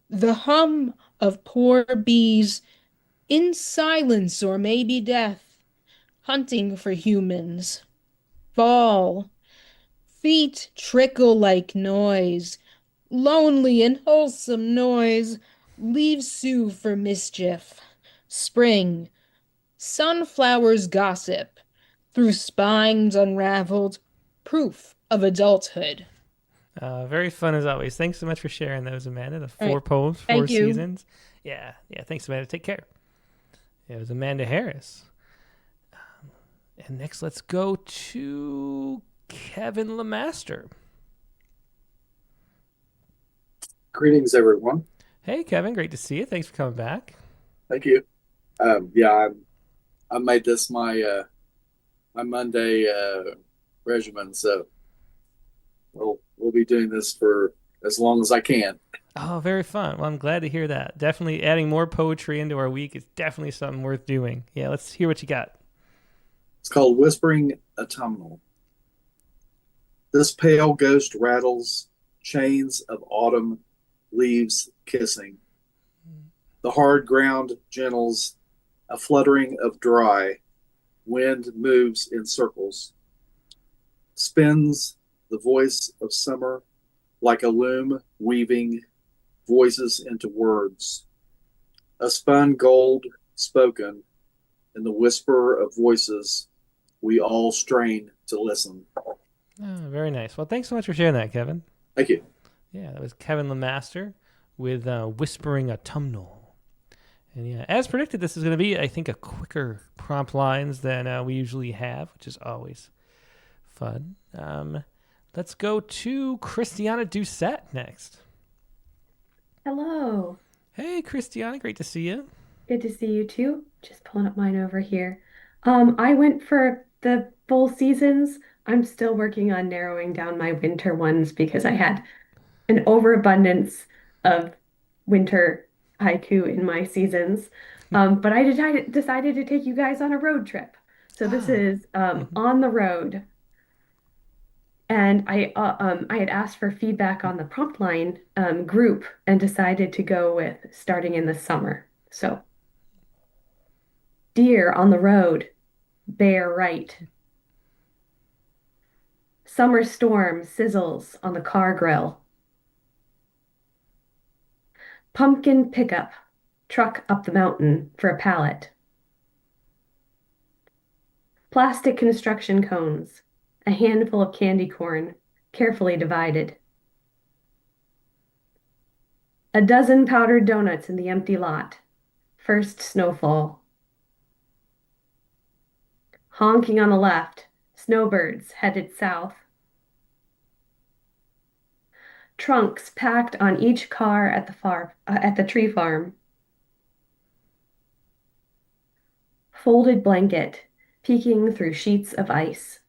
Speaker 7: The hum of poor bees in silence or maybe death, hunting for humans. Fall. Feet trickle like noise, lonely and wholesome noise, leaves sue for mischief. Spring. Sunflowers gossip, through spines unraveled, proof of adulthood.
Speaker 1: Very fun as always. Thanks so much for sharing those, Amanda. The
Speaker 7: All
Speaker 1: four
Speaker 7: right.
Speaker 1: poems, four
Speaker 7: Thank you.
Speaker 1: seasons. Yeah. Thanks, Amanda. Take care. It was Amanda Harris. And next, let's go to Kevin Lemaster.
Speaker 8: Greetings, everyone.
Speaker 1: Hey, Kevin. Great to see you. Thanks for coming back.
Speaker 8: Thank you. Yeah, I made this my Monday regimen, so we'll be doing this for as long as I can.
Speaker 1: Oh, very fun. Well, I'm glad to hear that. Definitely adding more poetry into our week is definitely something worth doing. Yeah, let's hear what you got.
Speaker 8: It's called Whispering Autumnal. This pale ghost rattles, chains of autumn leaves kissing. The hard ground gentles, a fluttering of dry. Wind moves in circles. Spins the voice of summer like a loom weaving voices into words. A spun gold spoken in the whisper of voices we all strain to listen.
Speaker 1: Oh, very nice. Well, thanks so much for sharing that, Kevin.
Speaker 8: Thank you.
Speaker 1: Yeah, that was Kevin Lemaster with Whispering Autumnal. And yeah, as predicted, this is going to be, I think, a quicker prompt lines than we usually have, which is always fun. Let's go to Christiana Doucette next.
Speaker 9: Hello.
Speaker 1: Hey, Christiana, great to see you.
Speaker 9: Good to see you too. Just pulling up mine over here. I went for the full seasons. I'm still working on narrowing down my winter ones because I had an overabundance of winter haiku in my seasons. But I decided to take you guys on a road trip. So this is On the Road. And I had asked for feedback on the prompt line group and decided to go with starting in the summer. So, deer on the road, bear right. Summer storm sizzles on the car grill. Pumpkin pickup, truck up the mountain for a pallet. Plastic construction cones, a handful of candy corn, carefully divided. A dozen powdered donuts in the empty lot. First snowfall. Honking on the left, snowbirds headed south. Trunks packed on each car at the tree farm. Folded blanket, peeking through sheets of ice.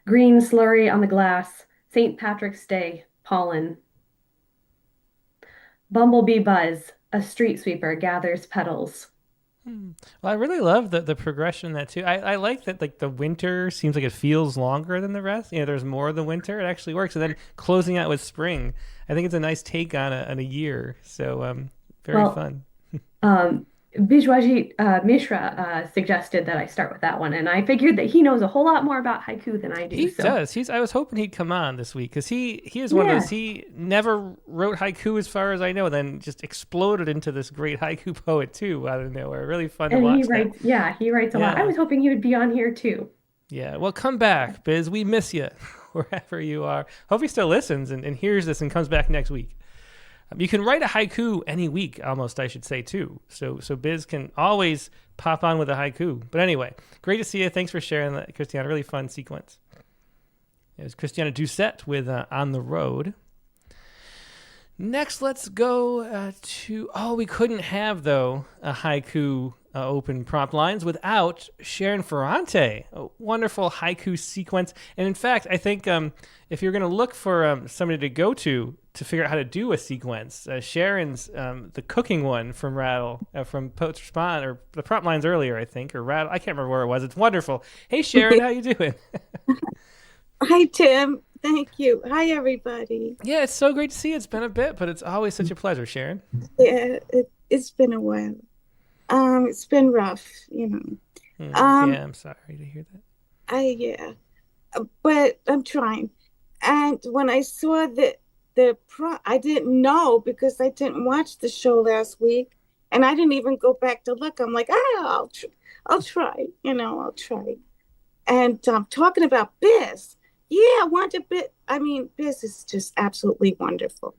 Speaker 9: Green slurry on the glass, St. Patrick's Day, pollen. Bumblebee buzz, a street sweeper gathers petals.
Speaker 1: Well, I really love the progression of that too. I like that like the winter seems like it feels longer than the rest. There's more of the winter. It actually works. And then closing out with spring, I think it's a nice take on a year. So very fun.
Speaker 9: Bijwaji Mishra suggested that I start with that one, and I figured that he knows a whole lot more about haiku than I do.
Speaker 1: He does. I was hoping he'd come on this week because he is one of those. He never wrote haiku, as far as I know, then just exploded into this great haiku poet too out of nowhere. Really fun to watch.
Speaker 9: He writes a lot. I was hoping he would be on here too.
Speaker 1: Yeah, well, come back, Biz. We miss you wherever you are. Hope he still listens and hears this and comes back next week. You can write a haiku any week, almost, I should say, too. So Biz can always pop on with a haiku. But anyway, great to see you. Thanks for sharing that, Christiana. Really fun sequence. It was Christiana Doucette with On the Road. Next, let's go to... Oh, we couldn't have, though, a haiku open prompt lines without Sharon Ferrante. A wonderful haiku sequence. And in fact, I think if you're going to look for somebody to go to figure out how to do a sequence, Sharon's the cooking one from Rattle, from Poet's Respond, or the prompt lines earlier, I think, or Rattle. I can't remember where it was. It's wonderful. Hey, Sharon, how you doing?
Speaker 10: Hi, Tim. Thank you. Hi, everybody.
Speaker 1: Yeah, it's so great to see you. It's been a bit, but it's always such a pleasure, Sharon.
Speaker 10: Yeah, it's been a while. It's been rough, you know.
Speaker 1: Yeah, I'm sorry to hear that.
Speaker 10: But I'm trying. And when I saw I didn't know because I didn't watch the show last week, and I didn't even go back to look. I'm like, I'll try. I'll try. And talking about Biz, yeah, Biz is just absolutely wonderful.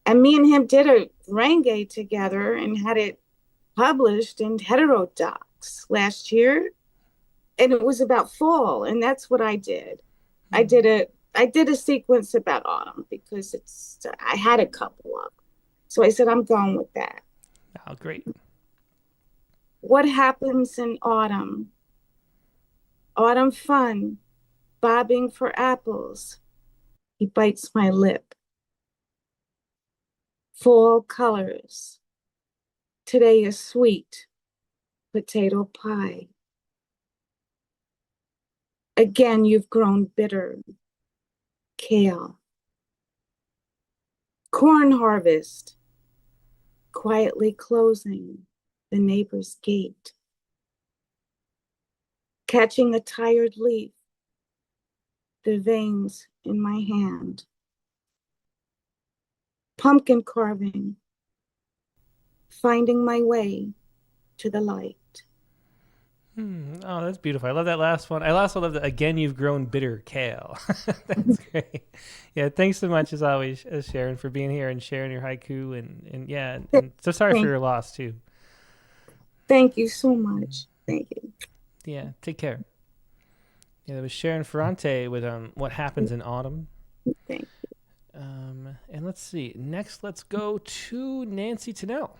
Speaker 10: And me and him did a Renge together and had it published in Heterodox last year. And it was about fall, and that's what I did. I did a sequence about autumn because I had a couple of them. So I said, I'm going with that.
Speaker 1: Oh, great.
Speaker 10: What happens in autumn? Autumn fun, bobbing for apples. He bites my lip. Fall colors. Today is sweet potato pie. Again, you've grown bitter. Kale. Corn harvest. Quietly closing the neighbor's gate. Catching a tired leaf. The veins in my hand. Pumpkin carving. Finding my way to the light.
Speaker 1: Oh, that's beautiful. I love that last one. I also love that, again, you've grown bitter, Kale. That's great. Yeah, thanks so much, as always, Sharon, for being here and sharing your haiku. And so sorry for your loss, too.
Speaker 10: Thank you so much. Thank you.
Speaker 1: Yeah, take care. Yeah, that was Sharon Ferrante with What Happens in Autumn.
Speaker 10: Thank you.
Speaker 1: And let's see. Next, let's go to Nancy Tennell.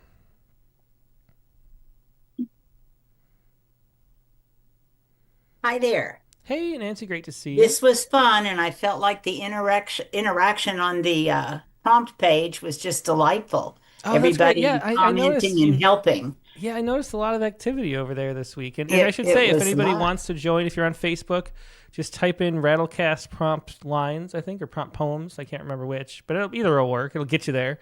Speaker 11: Hi there.
Speaker 1: Hey, Nancy, great to see you.
Speaker 11: This was fun, and I felt like the interaction on the prompt page was just delightful.
Speaker 1: Oh,
Speaker 11: Everybody
Speaker 1: that's great. Yeah, I noticed
Speaker 11: commenting and helping.
Speaker 1: Yeah, I noticed a lot of activity over there this week. And I should say, if anybody wants to join, if you're on Facebook, just type in Rattlecast prompt lines, I think, or prompt poems. I can't remember which, but either will work. It'll get you there.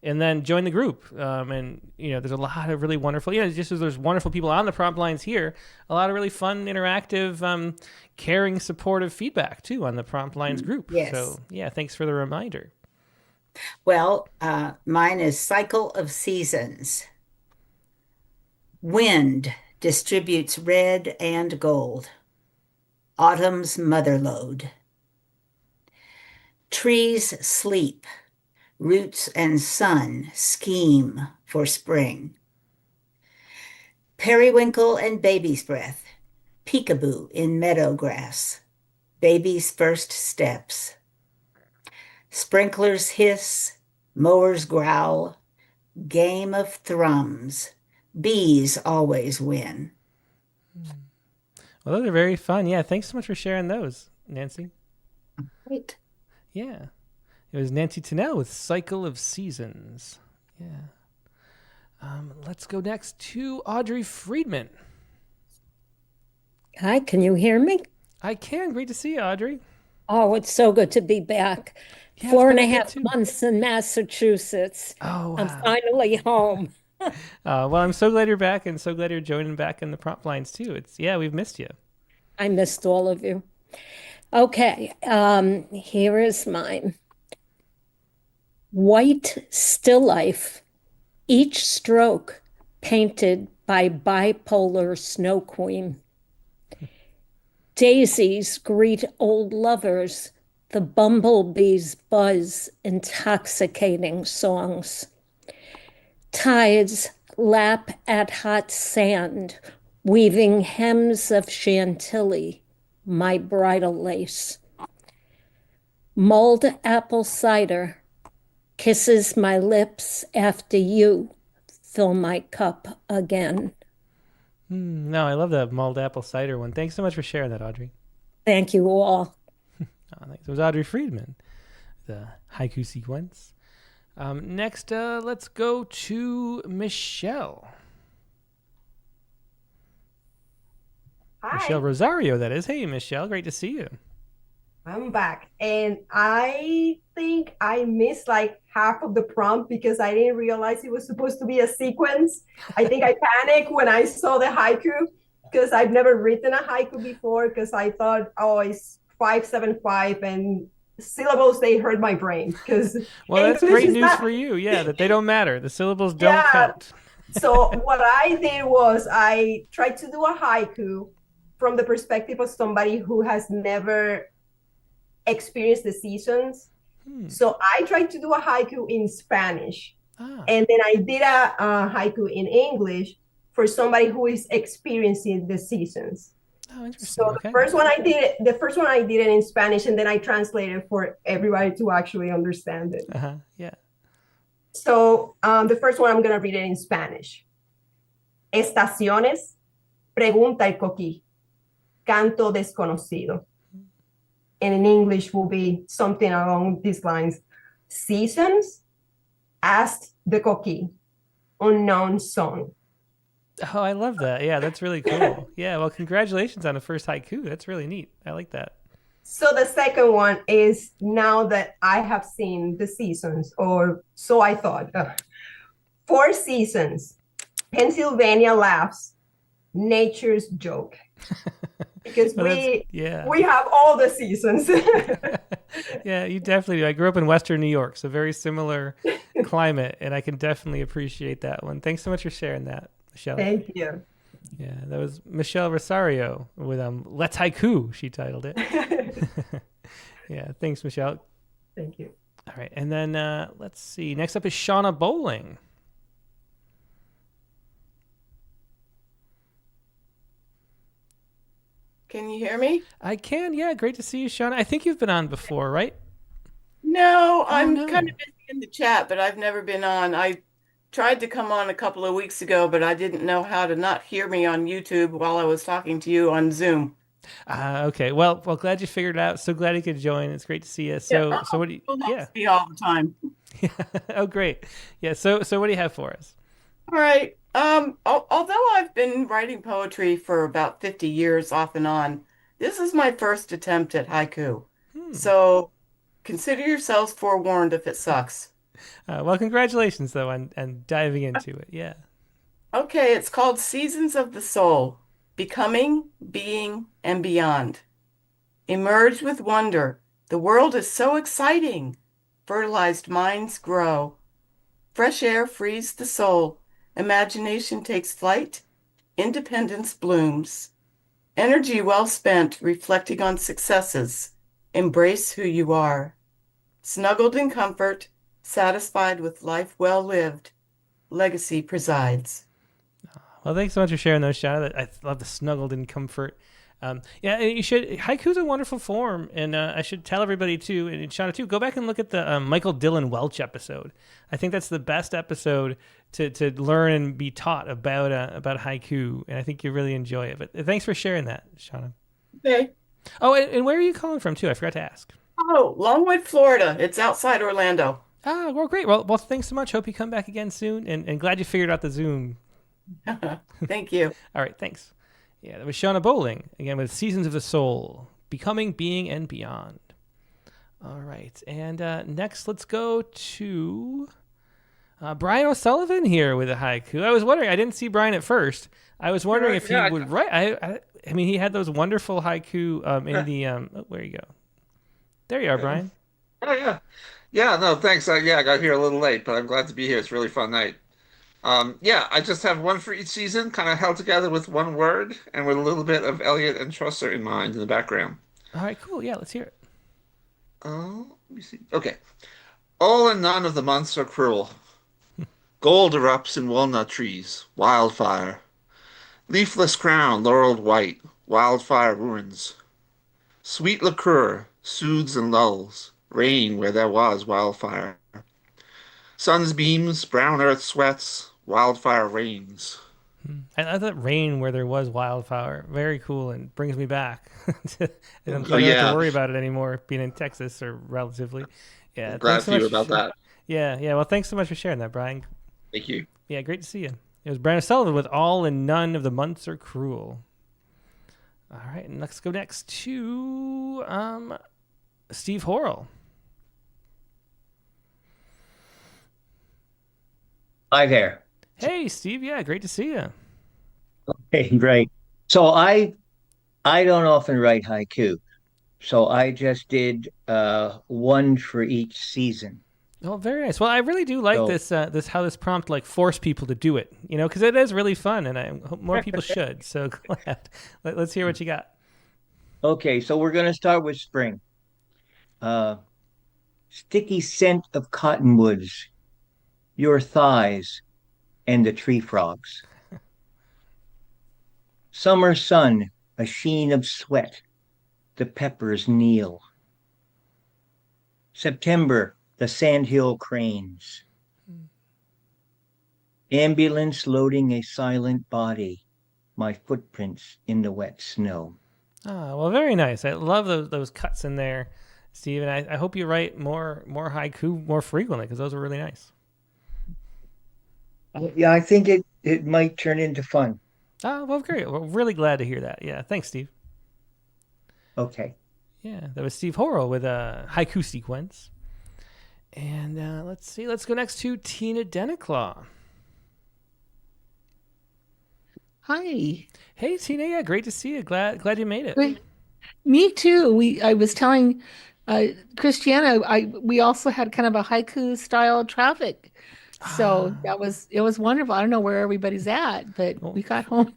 Speaker 1: And then join the group. And, there's a lot of really wonderful, just as there's wonderful people on the prompt lines here, a lot of really fun, interactive, caring, supportive feedback, too, on the prompt lines group.
Speaker 11: Yes.
Speaker 1: So, thanks for the reminder.
Speaker 11: Well, mine is cycle of seasons. Wind distributes red and gold. Autumn's mother lode. Trees sleep. Roots and sun scheme for spring. Periwinkle and baby's breath. Peekaboo in meadow grass. Baby's first steps. Sprinklers hiss. Mowers growl. Game of thrums. Bees always win.
Speaker 1: Well, those are very fun. Yeah, thanks so much for sharing those, Nancy.
Speaker 11: Great.
Speaker 1: Yeah. It was Nancy Tennell with Cycle of Seasons. Yeah. Let's go next to Audrey Friedman.
Speaker 12: Hi, can you hear me?
Speaker 1: I can. Great to see you, Audrey.
Speaker 12: Oh, it's so good to be back.
Speaker 1: Yeah,
Speaker 12: Four
Speaker 1: it's
Speaker 12: and a
Speaker 1: been good
Speaker 12: half
Speaker 1: too.
Speaker 12: months in Massachusetts.
Speaker 1: Oh, wow.
Speaker 12: I'm finally home.
Speaker 1: Well, I'm so glad you're back and so glad you're joining back in the prompt lines too. We've missed you.
Speaker 12: I missed all of you. Okay, here is mine. White still life, each stroke painted by bipolar snow queen. Daisies greet old lovers, the bumblebees buzz intoxicating songs. Tides lap at hot sand, weaving hems of chantilly, my bridal lace. Mulled apple cider kisses my lips after you fill my cup again.
Speaker 1: No, I love the mulled apple cider one. Thanks so much for sharing that, Audrey.
Speaker 12: Thank you all.
Speaker 1: Thanks. It was Audrey Friedman, the haiku sequence. Next, let's go to Michelle.
Speaker 13: Hi.
Speaker 1: Michelle Rosario, that is. Hey, Michelle. Great to see you.
Speaker 13: I'm back, and I think I missed like half of the prompt because I didn't realize it was supposed to be a sequence. I think I panicked when I saw the haiku because I've never written a haiku before because I thought, oh, it's 575 and syllables, they hurt my brain because
Speaker 1: Well, that's
Speaker 13: English
Speaker 1: great
Speaker 13: is
Speaker 1: news
Speaker 13: not-
Speaker 1: for you. Yeah, that they don't matter. The syllables don't
Speaker 13: Yeah.
Speaker 1: count.
Speaker 13: So what I did was I tried to do a haiku from the perspective of somebody who has never experienced the seasons. So I tried to do a haiku in Spanish, and then I did a haiku in English for somebody who is experiencing the seasons.
Speaker 1: Oh, interesting.
Speaker 13: So
Speaker 1: Okay.
Speaker 13: the first one I did it in Spanish, and then I translated for everybody to actually understand it.
Speaker 1: Yeah.
Speaker 13: So the first one I'm gonna read it in Spanish. Estaciones, pregunta el coquí, canto desconocido. And in English will be something along these lines. Seasons, asked the coquí, unknown song.
Speaker 1: Oh, I love that. Yeah, that's really cool. Yeah, well, congratulations on the first haiku. That's really neat. I like that.
Speaker 13: So the second one is now that I have seen the seasons, or so I thought. 4 seasons, Pennsylvania laughs, nature's joke. Because
Speaker 1: Well,
Speaker 13: we have all the seasons.
Speaker 1: Yeah, you definitely do. I grew up in Western New York, so very similar climate, and I can definitely appreciate that one. Thanks so much for sharing that, Michelle.
Speaker 13: Thank you.
Speaker 1: Yeah, that was Michelle Rosario with Let's Haiku, she titled it. Yeah, thanks, Michelle.
Speaker 13: Thank you.
Speaker 1: All right, and then let's see. Next up is Shauna Bowling.
Speaker 14: Can you hear me?
Speaker 1: I can, yeah. Great to see you, Shauna. I think you've been on before, right?
Speaker 14: No, I'm
Speaker 1: no.
Speaker 14: kind of busy in the chat, but I've never been on. I tried to come on a couple of weeks ago, but I didn't know how to not hear me on YouTube while I was talking to you on Zoom.
Speaker 1: Okay. Well, glad you figured it out. So glad you could join. It's great to see you. So what do you? Yeah.
Speaker 14: Me all the time.
Speaker 1: Oh, great. Yeah. So what do you have for us?
Speaker 14: All right. Although I've been writing poetry for about 50 years off and on, this is my first attempt at haiku. So consider yourselves forewarned if it sucks.
Speaker 1: Well, congratulations though, and diving into it. Yeah.
Speaker 14: Okay, it's called Seasons of the Soul, Becoming, Being, and Beyond. Emerge with wonder. The world is so exciting. fertilized minds grow. Fresh air frees the soul. Imagination takes flight. Independence blooms. Energy well spent reflecting on successes. Embrace who you are. Snuggled in comfort, satisfied with life well lived. Legacy presides.
Speaker 1: Well, thanks so much for sharing those, Shauna. I love the snuggled in comfort. Yeah, and you should. Haiku's a wonderful form, and I should tell everybody too, and Shauna too. Go back and look at the Michael Dillon Welch episode. I think that's the best episode to learn and be taught about haiku, and I think you really enjoy it. But thanks for sharing that, Shauna.
Speaker 14: Okay.
Speaker 1: Oh, and where are you calling from too? I forgot to ask.
Speaker 14: Oh, Longwood, Florida. It's outside Orlando.
Speaker 1: Ah, well, great. Well, thanks so much. Hope you come back again soon, and glad you figured out the Zoom.
Speaker 14: Thank you.
Speaker 1: All right, thanks. Yeah, that was Shauna Bowling, again, with Seasons of the Soul, Becoming, Being, and Beyond. All right, and next let's go to Brian O'Sullivan here with a haiku. I was wondering, I didn't see Brian at first. I was wondering if he would write. I mean, he had those wonderful haiku in the... where you go? There you are, Brian.
Speaker 15: Oh, yeah. Yeah, no, thanks. I got here a little late, but I'm glad to be here. It's a really fun night. I just have one for each season, kind of held together with one word and with a little bit of Eliot and Chaucer in mind in the background.
Speaker 1: All right, cool. Yeah, let's hear it.
Speaker 15: Let me see. Okay. All and none of the months are cruel. Gold erupts in walnut trees, wildfire. Leafless crown, laureled white, wildfire ruins. Sweet liqueur soothes and lulls, rain where there was wildfire. Sun's beams, brown earth sweats, wildfire rains.
Speaker 1: I thought rain where there was wildfire. Very cool and brings me back. I don't have to worry about it anymore being in Texas or relatively. Yeah,
Speaker 15: I'm glad for you about that.
Speaker 1: Yeah. Well, thanks so much for sharing that, Brian.
Speaker 15: Thank you.
Speaker 1: Yeah, great to see you. It was Brian O'Sullivan with All and None of the Months Are Cruel. All right, and let's go next to Steve Horrell.
Speaker 16: Hi there.
Speaker 1: Hey, Steve. Yeah, great to see you.
Speaker 16: Okay, great. So I don't often write haiku, so I just did one for each season.
Speaker 1: Oh, very nice. Well, I really do like this how this prompt forced people to do it, because it is really fun, and I hope more people should. So go ahead. Let's hear what you got.
Speaker 16: Okay, so we're going to start with spring. Sticky scent of cottonwoods, your thighs, and the tree frogs. Summer sun, a sheen of sweat, the peppers kneel. September, the sandhill cranes. Ambulance loading a silent body, my footprints in the wet snow.
Speaker 1: Ah, well, very nice. I love those cuts in there, Steve, and I hope you write more haiku more frequently because those were really nice.
Speaker 16: Yeah, I think it might turn into fun.
Speaker 1: Oh, well, great. We're really glad to hear that. Yeah, thanks, Steve.
Speaker 16: Okay.
Speaker 1: Yeah, that was Steve Horrell with a haiku sequence. And let's see. Let's go next to Tina Denniclaw.
Speaker 17: Hi.
Speaker 1: Hey, Tina. Yeah, great to see you. Glad you made it.
Speaker 17: Great. Me too. I was telling Christiana, we also had kind of a haiku style traffic. So it was wonderful. I don't know where everybody's at, but we got home.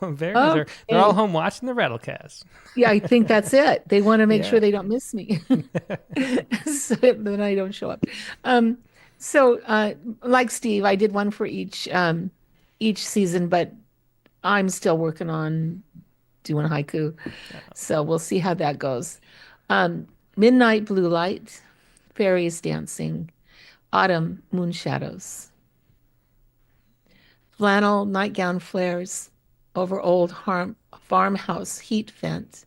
Speaker 1: Well, very nice. They're all home watching the Rattlecast.
Speaker 17: Yeah, I think that's it. They want to make sure they don't miss me. So then I don't show up. Like Steve, I did one for each season, but I'm still working on doing haiku. So we'll see how that goes. Midnight blue light, fairies dancing, autumn moon shadows. Flannel nightgown flares over old farmhouse heat vent,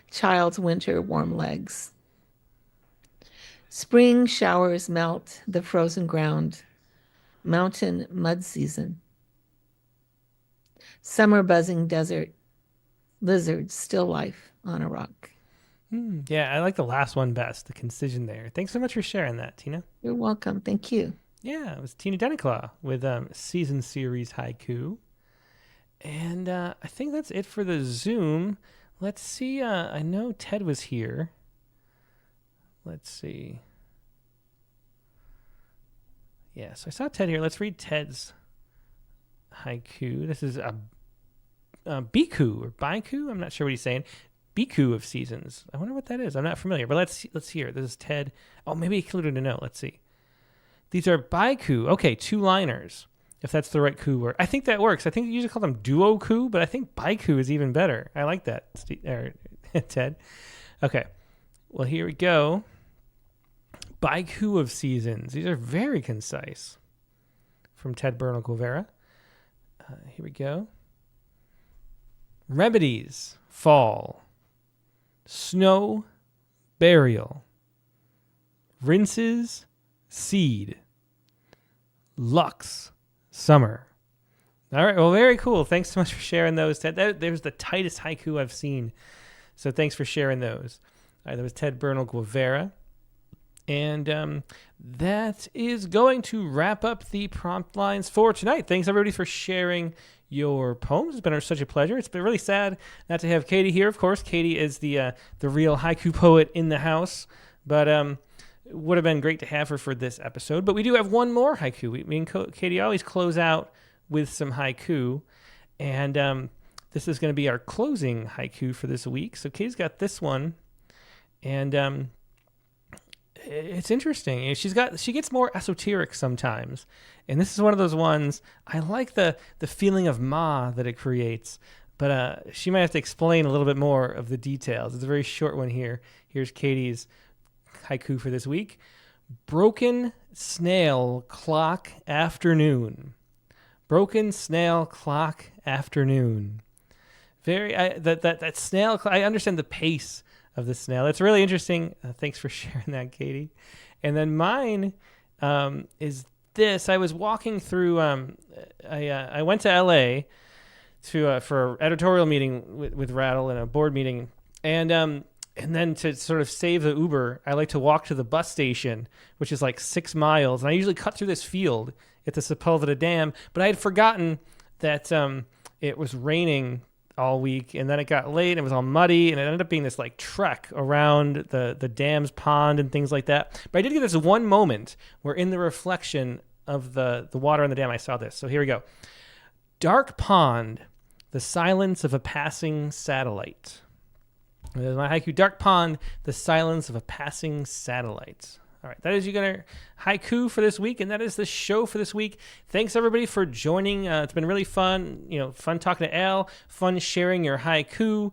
Speaker 17: child's winter warm legs. Spring showers melt the frozen ground, mountain mud season. Summer buzzing desert, lizards still life on a rock.
Speaker 1: Yeah, I like the last one best, the concision there. Thanks so much for sharing that, Tina.
Speaker 17: You're welcome. Thank you.
Speaker 1: Yeah, it was Tina Denniclaw with season series haiku. And I think that's it for the Zoom. Let's see. I know Ted was here. Let's see. Yeah, so I saw Ted here. Let's read Ted's haiku. This is a biku or baiku. I'm not sure what he's saying. Biku of seasons. I wonder what that is. I'm not familiar, but let's hear. This is Ted. Oh, maybe he included a note. Let's see. These are baiku. Okay, 2-liners. If that's the right ku word. I think that works. I think you usually call them duo ku, but I think baiku is even better. I like that, Ted. Okay. Well, here we go. Baiku of seasons. These are very concise. From Ted Bernal Guevara. Here we go. Remedies. Fall. Snow. Burial. Rinses. Seed. Lux. Summer. All right. Well, very cool. Thanks so much for sharing those, Ted. There's the tightest haiku I've seen. So thanks for sharing those. All right, that was Ted Bernal Guevara. And that is going to wrap up the prompt lines for tonight. Thanks, everybody, for sharing your poems. It's been such a pleasure. It's been really sad not to have Katie here. Of course, Katie is the real haiku poet in the house. But it would have been great to have her for this episode. But we do have one more haiku. Me and Katie always close out with some haiku. And this is going to be our closing haiku for this week. So Katie's got this one. And it's interesting. She gets more esoteric sometimes. And this is one of those ones, I like the feeling of Ma that it creates. But she might have to explain a little bit more of the details. It's a very short one here. Here's Katie's haiku for this week. Broken snail clock afternoon. Broken snail clock afternoon. That snail clock, I understand the pace of the snail. That's really interesting. Thanks for sharing that, Katie. And then mine is this. I was walking through. I went to LA for an editorial meeting with Rattle and a board meeting, and then to sort of save the Uber, I like to walk to the bus station, which is like 6 miles. And I usually cut through this field at the Sepulveda Dam, but I had forgotten that it was raining all week, and then it got late and it was all muddy, and it ended up being this like trek around the dam's pond and things like that. But I did get this one moment where in the reflection of the water in the dam, I saw this. So here we go. Dark pond, the silence of a passing satellite. There's my haiku. Dark pond, the silence of a passing satellite. All right, that is your haiku for this week, and that is the show for this week. Thanks, everybody, for joining. It's been really fun. Fun talking to Al, fun sharing your haiku.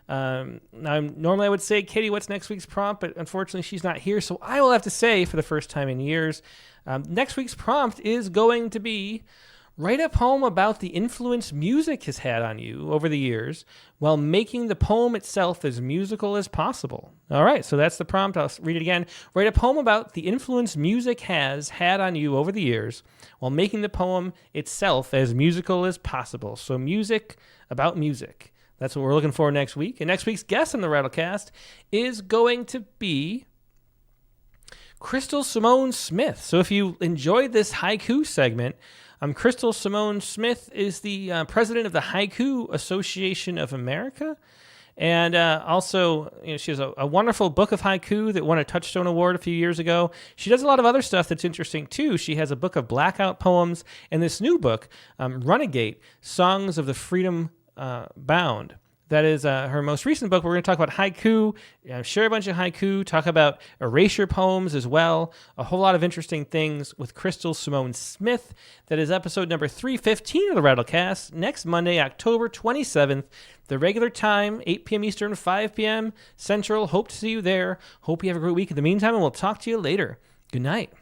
Speaker 1: Normally I would say, Katie, what's next week's prompt? But unfortunately, she's not here, so I will have to say, for the first time in years, next week's prompt is going to be write a poem about the influence music has had on you over the years while making the poem itself as musical as possible. All right, so that's the prompt. I'll read it again. Write a poem about the influence music has had on you over the years while making the poem itself as musical as possible. So music about music. That's what we're looking for next week. And next week's guest on the Rattlecast is going to be Crystal Simone Smith. So if you enjoyed this haiku segment, Crystal Simone Smith is the president of the Haiku Association of America. And also, she has a wonderful book of haiku that won a Touchstone Award a few years ago. She does a lot of other stuff that's interesting, too. She has a book of blackout poems and this new book, Renegade, Songs of the Freedom Bound. That is her most recent book. We're going to talk about haiku, share a bunch of haiku, talk about erasure poems as well. A whole lot of interesting things with Crystal Simone Smith. That is episode number 315 of the Rattlecast. Next Monday, October 27th, the regular time, 8 p.m. Eastern, 5 p.m. Central. Hope to see you there. Hope you have a great week in the meantime, and we'll talk to you later. Good night.